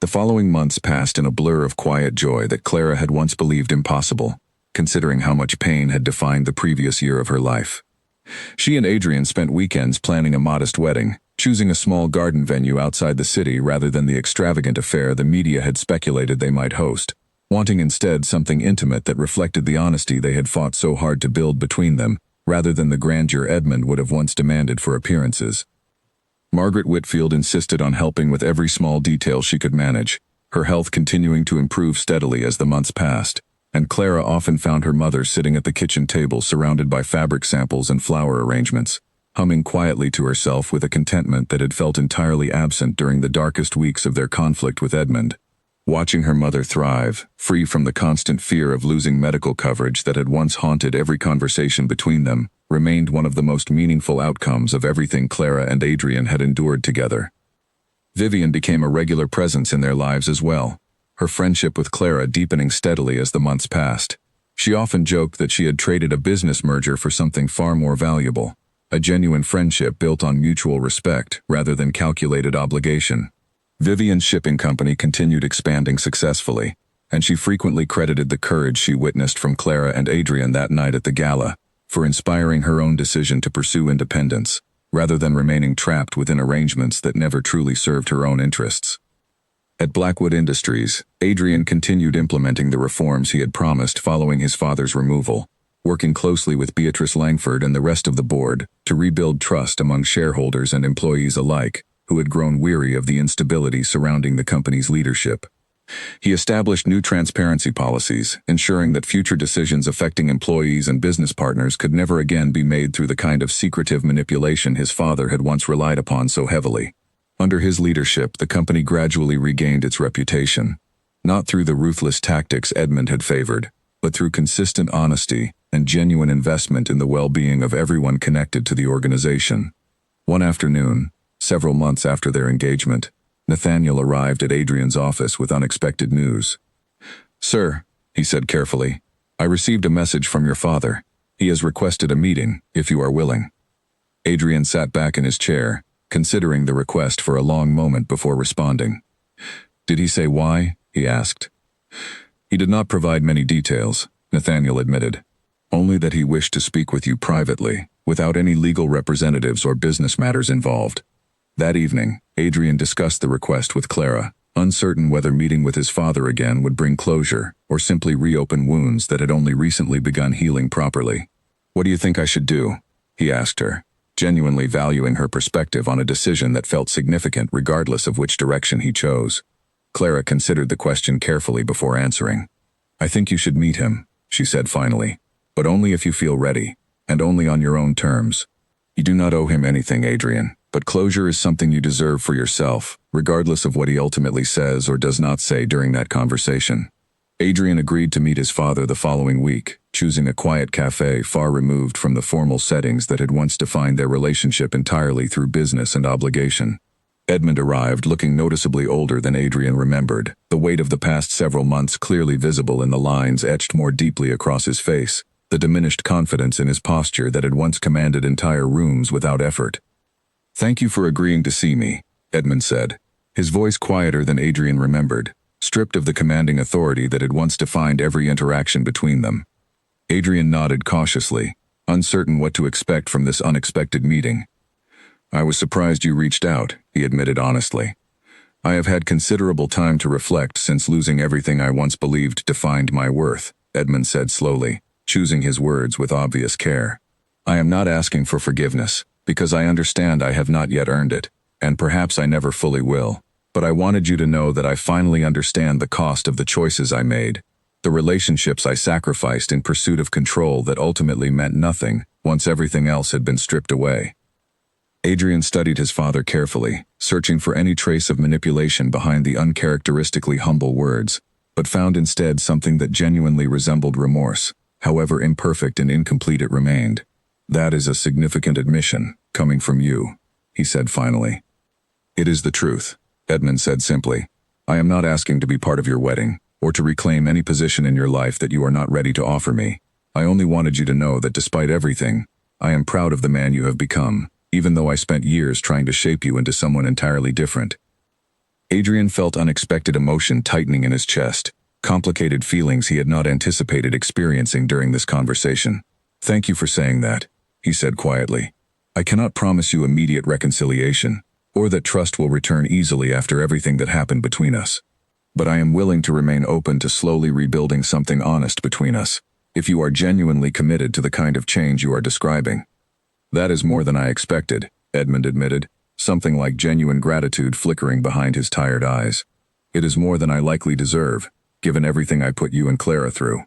Speaker 1: The following months passed in a blur of quiet joy that Clara had once believed impossible, considering how much pain had defined the previous year of her life. She and Adrian spent weekends planning a modest wedding, choosing a small garden venue outside the city rather than the extravagant affair the media had speculated they might host, wanting instead something intimate that reflected the honesty they had fought so hard to build between them, rather than the grandeur Edmund would have once demanded for appearances. Margaret Whitfield insisted on helping with every small detail she could manage, her health continuing to improve steadily as the months passed, and Clara often found her mother sitting at the kitchen table surrounded by fabric samples and flower arrangements, humming quietly to herself with a contentment that had felt entirely absent during the darkest weeks of their conflict with Edmund. Watching her mother thrive, free from the constant fear of losing medical coverage that had once haunted every conversation between them, remained one of the most meaningful outcomes of everything Clara and Adrian had endured together. Vivian became a regular presence in their lives as well, her friendship with Clara deepening steadily as the months passed. She often joked that she had traded a business merger for something far more valuable, a genuine friendship built on mutual respect rather than calculated obligation. Vivian's shipping company continued expanding successfully, and she frequently credited the courage she witnessed from Clara and Adrian that night at the gala for inspiring her own decision to pursue independence, rather than remaining trapped within arrangements that never truly served her own interests. At Blackwood Industries, Adrian continued implementing the reforms he had promised following his father's removal, working closely with Beatrice Langford and the rest of the board to rebuild trust among shareholders and employees alike, who had grown weary of the instability surrounding the company's leadership. He established new transparency policies, ensuring that future decisions affecting employees and business partners could never again be made through the kind of secretive manipulation his father had once relied upon so heavily. Under his leadership, the company gradually regained its reputation, not through the ruthless tactics Edmund had favored, but through consistent honesty and genuine investment in the well-being of everyone connected to the organization. One afternoon, several months after their engagement, Nathaniel arrived at Adrian's office with unexpected news. "Sir," he said carefully, "I received a message from your father. He has requested a meeting, if you are willing." Adrian sat back in his chair, considering the request for a long moment before responding. "Did he say why?" he asked. "He did not provide many details," Nathaniel admitted. "Only that he wished to speak with you privately, without any legal representatives or business matters involved." That evening, Adrian discussed the request with Clara, uncertain whether meeting with his father again would bring closure or simply reopen wounds that had only recently begun healing properly. "What do you think I should do?" he asked her, genuinely valuing her perspective on a decision that felt significant regardless of which direction he chose. Clara considered the question carefully before answering. "I think you should meet him," she said finally, "but only if you feel ready, and only on your own terms. You do not owe him anything, Adrian, but closure is something you deserve for yourself, regardless of what he ultimately says or does not say during that conversation." Adrian agreed to meet his father the following week, choosing a quiet cafe far removed from the formal settings that had once defined their relationship entirely through business and obligation. Edmund arrived looking noticeably older than Adrian remembered, the weight of the past several months clearly visible in the lines etched more deeply across his face, the diminished confidence in his posture that had once commanded entire rooms without effort. "Thank you for agreeing to see me," Edmund said, his voice quieter than Adrian remembered, stripped of the commanding authority that had once defined every interaction between them. Adrian nodded cautiously, uncertain what to expect from this unexpected meeting. "I was surprised you reached out," he admitted honestly. "I have had considerable time to reflect since losing everything I once believed defined my worth," Edmund said slowly, choosing his words with obvious care. "I am not asking for forgiveness, because I understand I have not yet earned it, and perhaps I never fully will. But I wanted you to know that I finally understand the cost of the choices I made, the relationships I sacrificed in pursuit of control that ultimately meant nothing once everything else had been stripped away." Adrian studied his father carefully, searching for any trace of manipulation behind the uncharacteristically humble words, but found instead something that genuinely resembled remorse, however imperfect and incomplete it remained. "That is a significant admission, coming from you," he said finally. "It is the truth," Edmund said simply. "I am not asking to be part of your wedding, or to reclaim any position in your life that you are not ready to offer me. I only wanted you to know that despite everything, I am proud of the man you have become, even though I spent years trying to shape you into someone entirely different." Adrian felt unexpected emotion tightening in his chest, complicated feelings he had not anticipated experiencing during this conversation. "Thank you for saying that," he said quietly. "I cannot promise you immediate reconciliation, or that trust will return easily after everything that happened between us. But I am willing to remain open to slowly rebuilding something honest between us, if you are genuinely committed to the kind of change you are describing." "That is more than I expected," Edmund admitted, something like genuine gratitude flickering behind his tired eyes. "It is more than I likely deserve, given everything I put you and Clara through."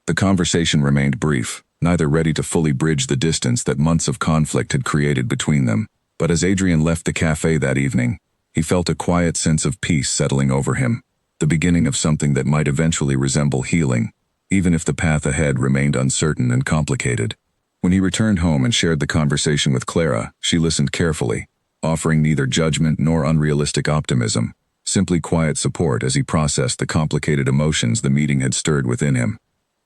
Speaker 1: The conversation remained brief, neither ready to fully bridge the distance that months of conflict had created between them. But as Adrian left the cafe that evening, he felt a quiet sense of peace settling over him, the beginning of something that might eventually resemble healing, even if the path ahead remained uncertain and complicated. When he returned home and shared the conversation with Clara, she listened carefully, offering neither judgment nor unrealistic optimism, simply quiet support as he processed the complicated emotions the meeting had stirred within him.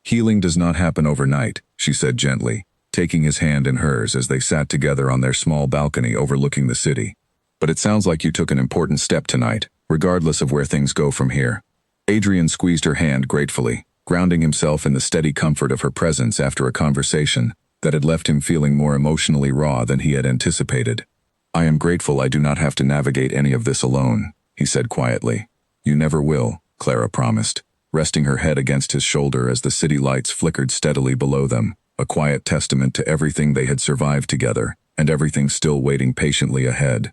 Speaker 1: "Healing does not happen overnight," she said gently, taking his hand in hers as they sat together on their small balcony overlooking the city. "But it sounds like you took an important step tonight, regardless of where things go from here." Adrian squeezed her hand gratefully, grounding himself in the steady comfort of her presence after a conversation that had left him feeling more emotionally raw than he had anticipated. "I am grateful I do not have to navigate any of this alone," he said quietly. "You never will," Clara promised, resting her head against his shoulder as the city lights flickered steadily below them, a quiet testament to everything they had survived together, and everything still waiting patiently ahead.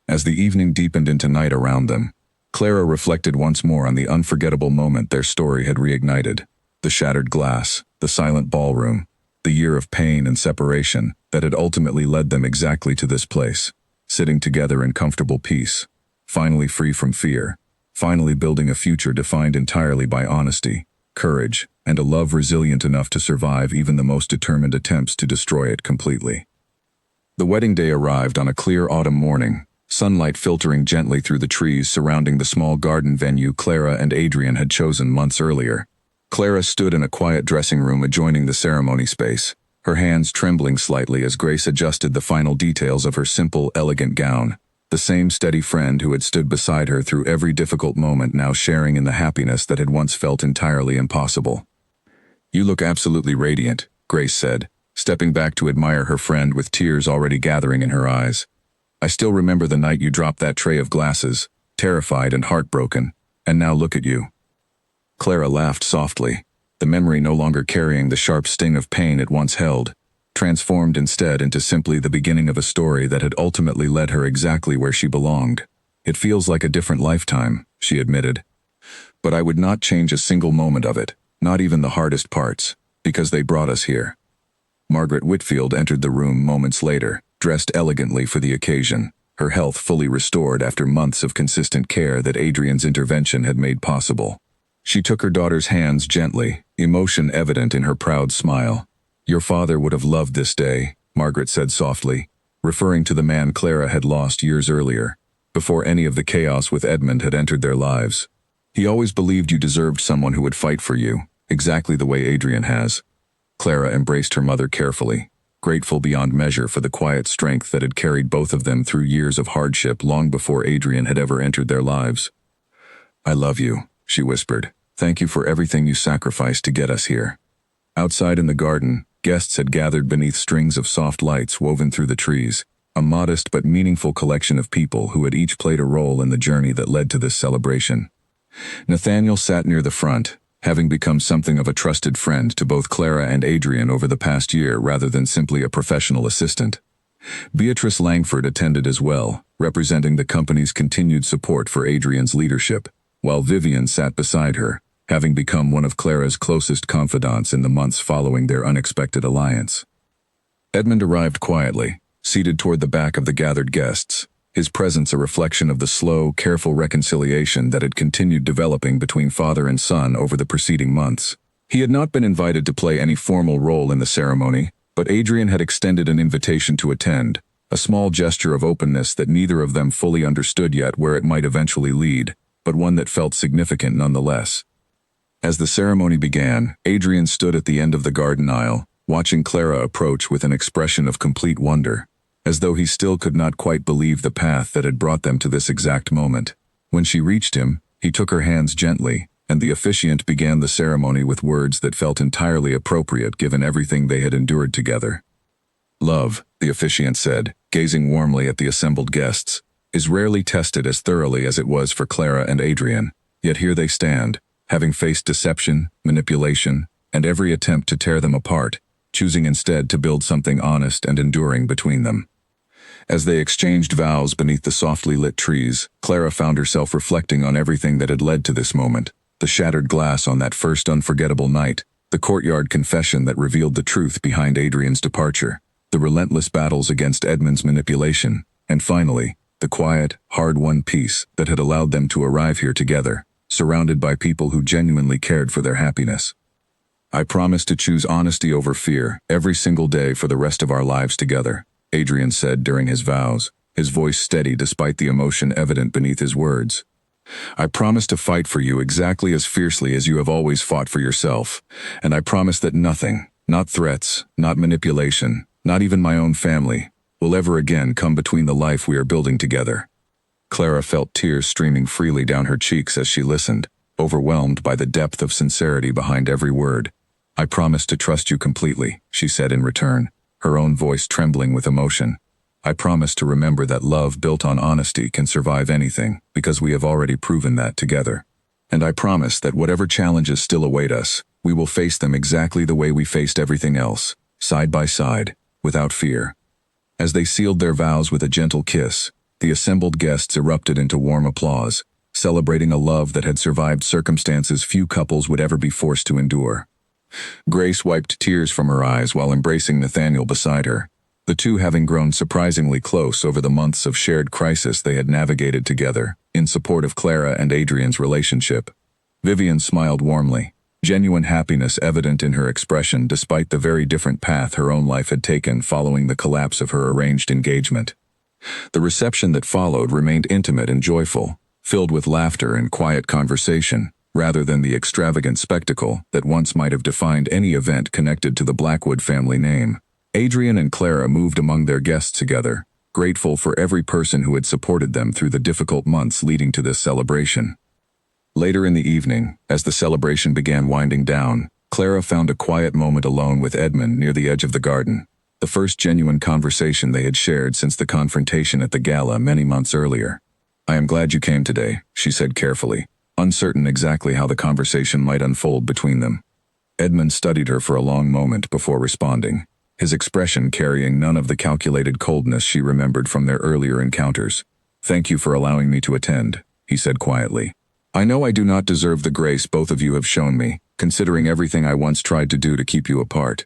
Speaker 1: As the evening deepened into night around them, Clara reflected once more on the unforgettable moment their story had reignited. The shattered glass, the silent ballroom, the year of pain and separation that had ultimately led them exactly to this place, sitting together in comfortable peace, finally free from fear, finally building a future defined entirely by honesty, courage, and a love resilient enough to survive even the most determined attempts to destroy it completely. The wedding day arrived on a clear autumn morning, sunlight filtering gently through the trees surrounding the small garden venue Clara and Adrian had chosen months earlier. Clara stood in a quiet dressing room adjoining the ceremony space, her hands trembling slightly as Grace adjusted the final details of her simple, elegant gown. The same steady friend who had stood beside her through every difficult moment now sharing in the happiness that had once felt entirely impossible. "You look absolutely radiant," Grace said, stepping back to admire her friend with tears already gathering in her eyes. "I still remember the night you dropped that tray of glasses, terrified and heartbroken, and now look at you." Clara laughed softly, the memory no longer carrying the sharp sting of pain it once held, transformed instead into simply the beginning of a story that had ultimately led her exactly where she belonged. "It feels like a different lifetime," she admitted. "But I would not change a single moment of it, not even the hardest parts, because they brought us here." Margaret Whitfield entered the room moments later, dressed elegantly for the occasion, her health fully restored after months of consistent care that Adrian's intervention had made possible. She took her daughter's hands gently, emotion evident in her proud smile. "Your father would have loved this day," Margaret said softly, referring to the man Clara had lost years earlier, before any of the chaos with Edmund had entered their lives. "He always believed you deserved someone who would fight for you, exactly the way Adrian has." Clara embraced her mother carefully, grateful beyond measure for the quiet strength that had carried both of them through years of hardship long before Adrian had ever entered their lives. "I love you," she whispered. "Thank you for everything you sacrificed to get us here." Outside in the garden, guests had gathered beneath strings of soft lights woven through the trees, a modest but meaningful collection of people who had each played a role in the journey that led to this celebration. Nathaniel sat near the front, having become something of a trusted friend to both Clara and Adrian over the past year rather than simply a professional assistant. Beatrice Langford attended as well, representing the company's continued support for Adrian's leadership, while Vivian sat beside her, having become one of Clara's closest confidants in the months following their unexpected alliance. Edmund arrived quietly, seated toward the back of the gathered guests, his presence a reflection of the slow, careful reconciliation that had continued developing between father and son over the preceding months. He had not been invited to play any formal role in the ceremony, but Adrian had extended an invitation to attend, a small gesture of openness that neither of them fully understood yet where it might eventually lead, but one that felt significant nonetheless. As the ceremony began, Adrian stood at the end of the garden aisle, watching Clara approach with an expression of complete wonder, as though he still could not quite believe the path that had brought them to this exact moment. When she reached him, he took her hands gently, and the officiant began the ceremony with words that felt entirely appropriate given everything they had endured together. "Love," the officiant said, gazing warmly at the assembled guests, "is rarely tested as thoroughly as it was for Clara and Adrian, yet here they stand, having faced deception, manipulation, and every attempt to tear them apart, choosing instead to build something honest and enduring between them." As they exchanged vows beneath the softly lit trees, Clara found herself reflecting on everything that had led to this moment: the shattered glass on that first unforgettable night, the courtyard confession that revealed the truth behind Adrian's departure, the relentless battles against Edmund's manipulation, and finally, the quiet, hard-won peace that had allowed them to arrive here together, surrounded by people who genuinely cared for their happiness. "I promise to choose honesty over fear every single day for the rest of our lives together," Adrian said during his vows, his voice steady despite the emotion evident beneath his words. "I promise to fight for you exactly as fiercely as you have always fought for yourself, and I promise that nothing, not threats, not manipulation, not even my own family, will ever again come between the life we are building together." Clara felt tears streaming freely down her cheeks as she listened, overwhelmed by the depth of sincerity behind every word. "I promise to trust you completely," she said in return, her own voice trembling with emotion. "I promise to remember that love built on honesty can survive anything, because we have already proven that together. And I promise that whatever challenges still await us, we will face them exactly the way we faced everything else, side by side, without fear." As they sealed their vows with a gentle kiss, the assembled guests erupted into warm applause, celebrating a love that had survived circumstances few couples would ever be forced to endure. Grace wiped tears from her eyes while embracing Nathaniel beside her, the two having grown surprisingly close over the months of shared crisis they had navigated together, in support of Clara and Adrian's relationship. Vivian smiled warmly, genuine happiness evident in her expression despite the very different path her own life had taken following the collapse of her arranged engagement. The reception that followed remained intimate and joyful, filled with laughter and quiet conversation, rather than the extravagant spectacle that once might have defined any event connected to the Blackwood family name. Adrian and Clara moved among their guests together, grateful for every person who had supported them through the difficult months leading to this celebration. Later in the evening, as the celebration began winding down, Clara found a quiet moment alone with Edmund near the edge of the garden, the first genuine conversation they had shared since the confrontation at the gala many months earlier. "I am glad you came today," she said carefully, uncertain exactly how the conversation might unfold between them. Edmund studied her for a long moment before responding, his expression carrying none of the calculated coldness she remembered from their earlier encounters. "Thank you for allowing me to attend," he said quietly. "I know I do not deserve the grace both of you have shown me, considering everything I once tried to do to keep you apart."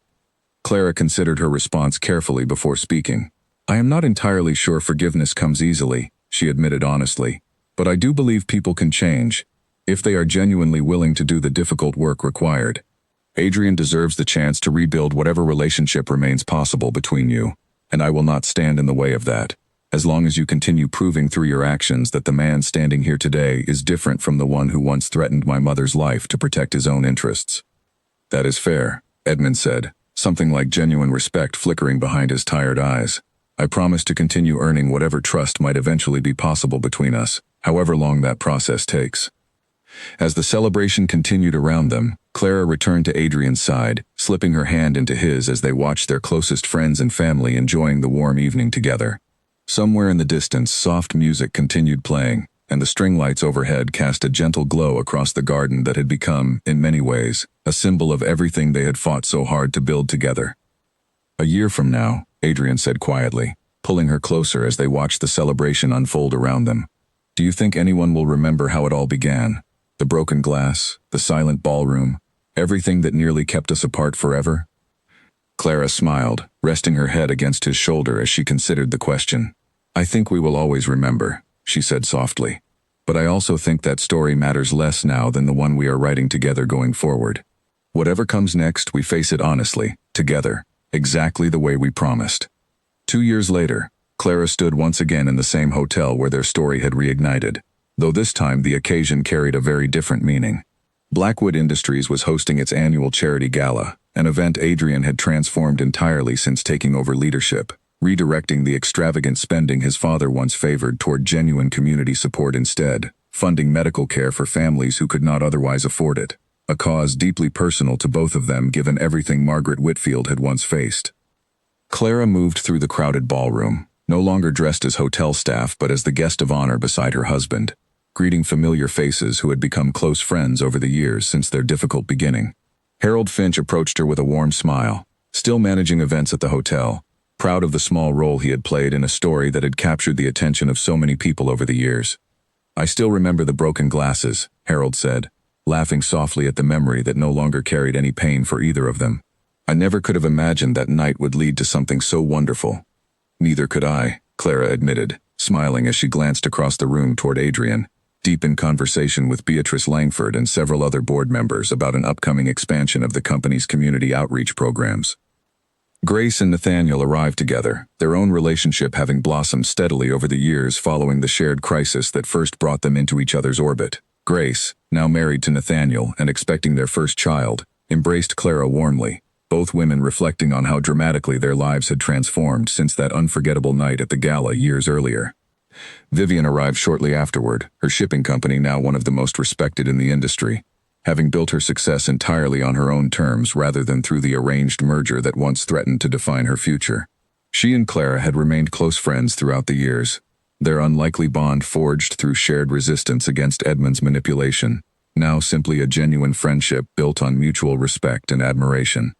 Speaker 1: Clara considered her response carefully before speaking. "I am not entirely sure forgiveness comes easily," she admitted honestly, "but I do believe people can change, if they are genuinely willing to do the difficult work required. Adrian deserves the chance to rebuild whatever relationship remains possible between you, and I will not stand in the way of that, as long as you continue proving through your actions that the man standing here today is different from the one who once threatened my mother's life to protect his own interests." "That is fair," Edmund said, something like genuine respect flickering behind his tired eyes. "I promise to continue earning whatever trust might eventually be possible between us, however long that process takes." As the celebration continued around them, Clara returned to Adrian's side, slipping her hand into his as they watched their closest friends and family enjoying the warm evening together. Somewhere in the distance, soft music continued playing, and the string lights overhead cast a gentle glow across the garden that had become, in many ways, a symbol of everything they had fought so hard to build together. "A year from now," Adrian said quietly, pulling her closer as they watched the celebration unfold around them. "Do you think anyone will remember how it all began? The broken glass, the silent ballroom, everything that nearly kept us apart forever?" Clara smiled, resting her head against his shoulder as she considered the question. "I think we will always remember," she said softly. "But I also think that story matters less now than the one we are writing together going forward. Whatever comes next, we face it honestly, together, exactly the way we promised." 2 years later, Clara stood once again in the same hotel where their story had reignited, though this time the occasion carried a very different meaning. Blackwood Industries was hosting its annual charity gala, an event Adrian had transformed entirely since taking over leadership, redirecting the extravagant spending his father once favored toward genuine community support instead, funding medical care for families who could not otherwise afford it, a cause deeply personal to both of them given everything Margaret Whitfield had once faced. Clara moved through the crowded ballroom, no longer dressed as hotel staff but as the guest of honor beside her husband, greeting familiar faces who had become close friends over the years since their difficult beginning. Harold Finch approached her with a warm smile, still managing events at the hotel, proud of the small role he had played in a story that had captured the attention of so many people over the years. "I still remember the broken glasses," Harold said, laughing softly at the memory that no longer carried any pain for either of them. "I never could have imagined that night would lead to something so wonderful." "Neither could I," Clara admitted, smiling as she glanced across the room toward Adrian, deep in conversation with Beatrice Langford and several other board members about an upcoming expansion of the company's community outreach programs. Grace and Nathaniel arrived together, their own relationship having blossomed steadily over the years following the shared crisis that first brought them into each other's orbit. Grace, now married to Nathaniel and expecting their first child, embraced Clara warmly, both women reflecting on how dramatically their lives had transformed since that unforgettable night at the gala years earlier. Vivian arrived shortly afterward, her shipping company now one of the most respected in the industry, having built her success entirely on her own terms rather than through the arranged merger that once threatened to define her future. She and Clara had remained close friends throughout the years, their unlikely bond forged through shared resistance against Edmund's manipulation, now simply a genuine friendship built on mutual respect and admiration.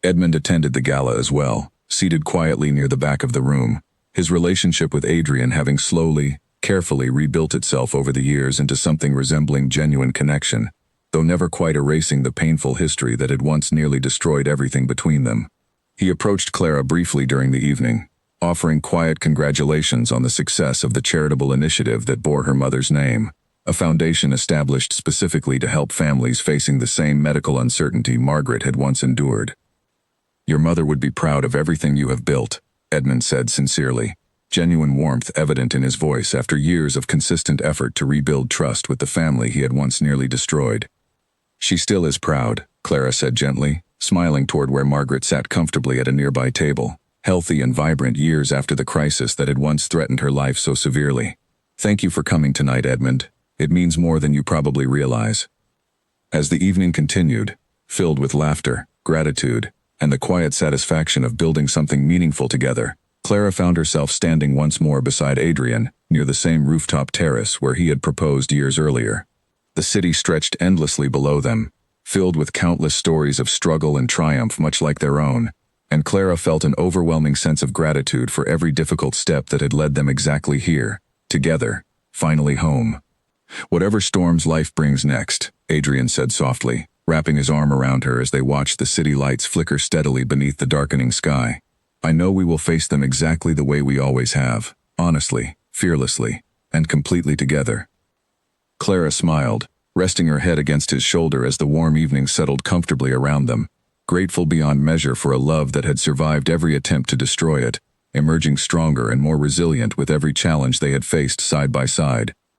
Speaker 1: Edmund attended the gala as well, seated quietly near the back of the room, his relationship with Adrian having slowly, carefully rebuilt itself over the years into something resembling genuine connection, though never quite erasing the painful history that had once nearly destroyed everything between them. He approached Clara briefly during the evening, offering quiet congratulations on the success of the charitable initiative that bore her mother's name, a foundation established specifically to help families facing the same medical uncertainty Margaret had once endured. "Your mother would be proud of everything you have built," Edmund said sincerely. genuine warmth evident in his voice after years of consistent effort to rebuild trust with the family he had once nearly destroyed. "She still is proud," Clara said gently, smiling toward where Margaret sat comfortably at a nearby table, healthy and vibrant years after the crisis that had once threatened her life so severely. "Thank you for coming tonight, Edmund. It means more than you probably realize." As the evening continued, filled with laughter, gratitude, and the quiet satisfaction of building something meaningful together, Clara found herself standing once more beside Adrian, near the same rooftop terrace where he had proposed years earlier. The city stretched endlessly below them, filled with countless stories of struggle and triumph much like their own, and Clara felt an overwhelming sense of gratitude for every difficult step that had led them exactly here, together, finally home. "Whatever storms life brings next," Adrian said softly, wrapping his arm around her as they watched the city lights flicker steadily beneath the darkening sky, "I know we will face them exactly the way we always have, honestly, fearlessly, and completely together." Clara smiled, resting her head against his shoulder as the warm evening settled comfortably around them, grateful beyond measure for a love that had survived every attempt to destroy it, emerging stronger and more resilient with every challenge they had faced side by side.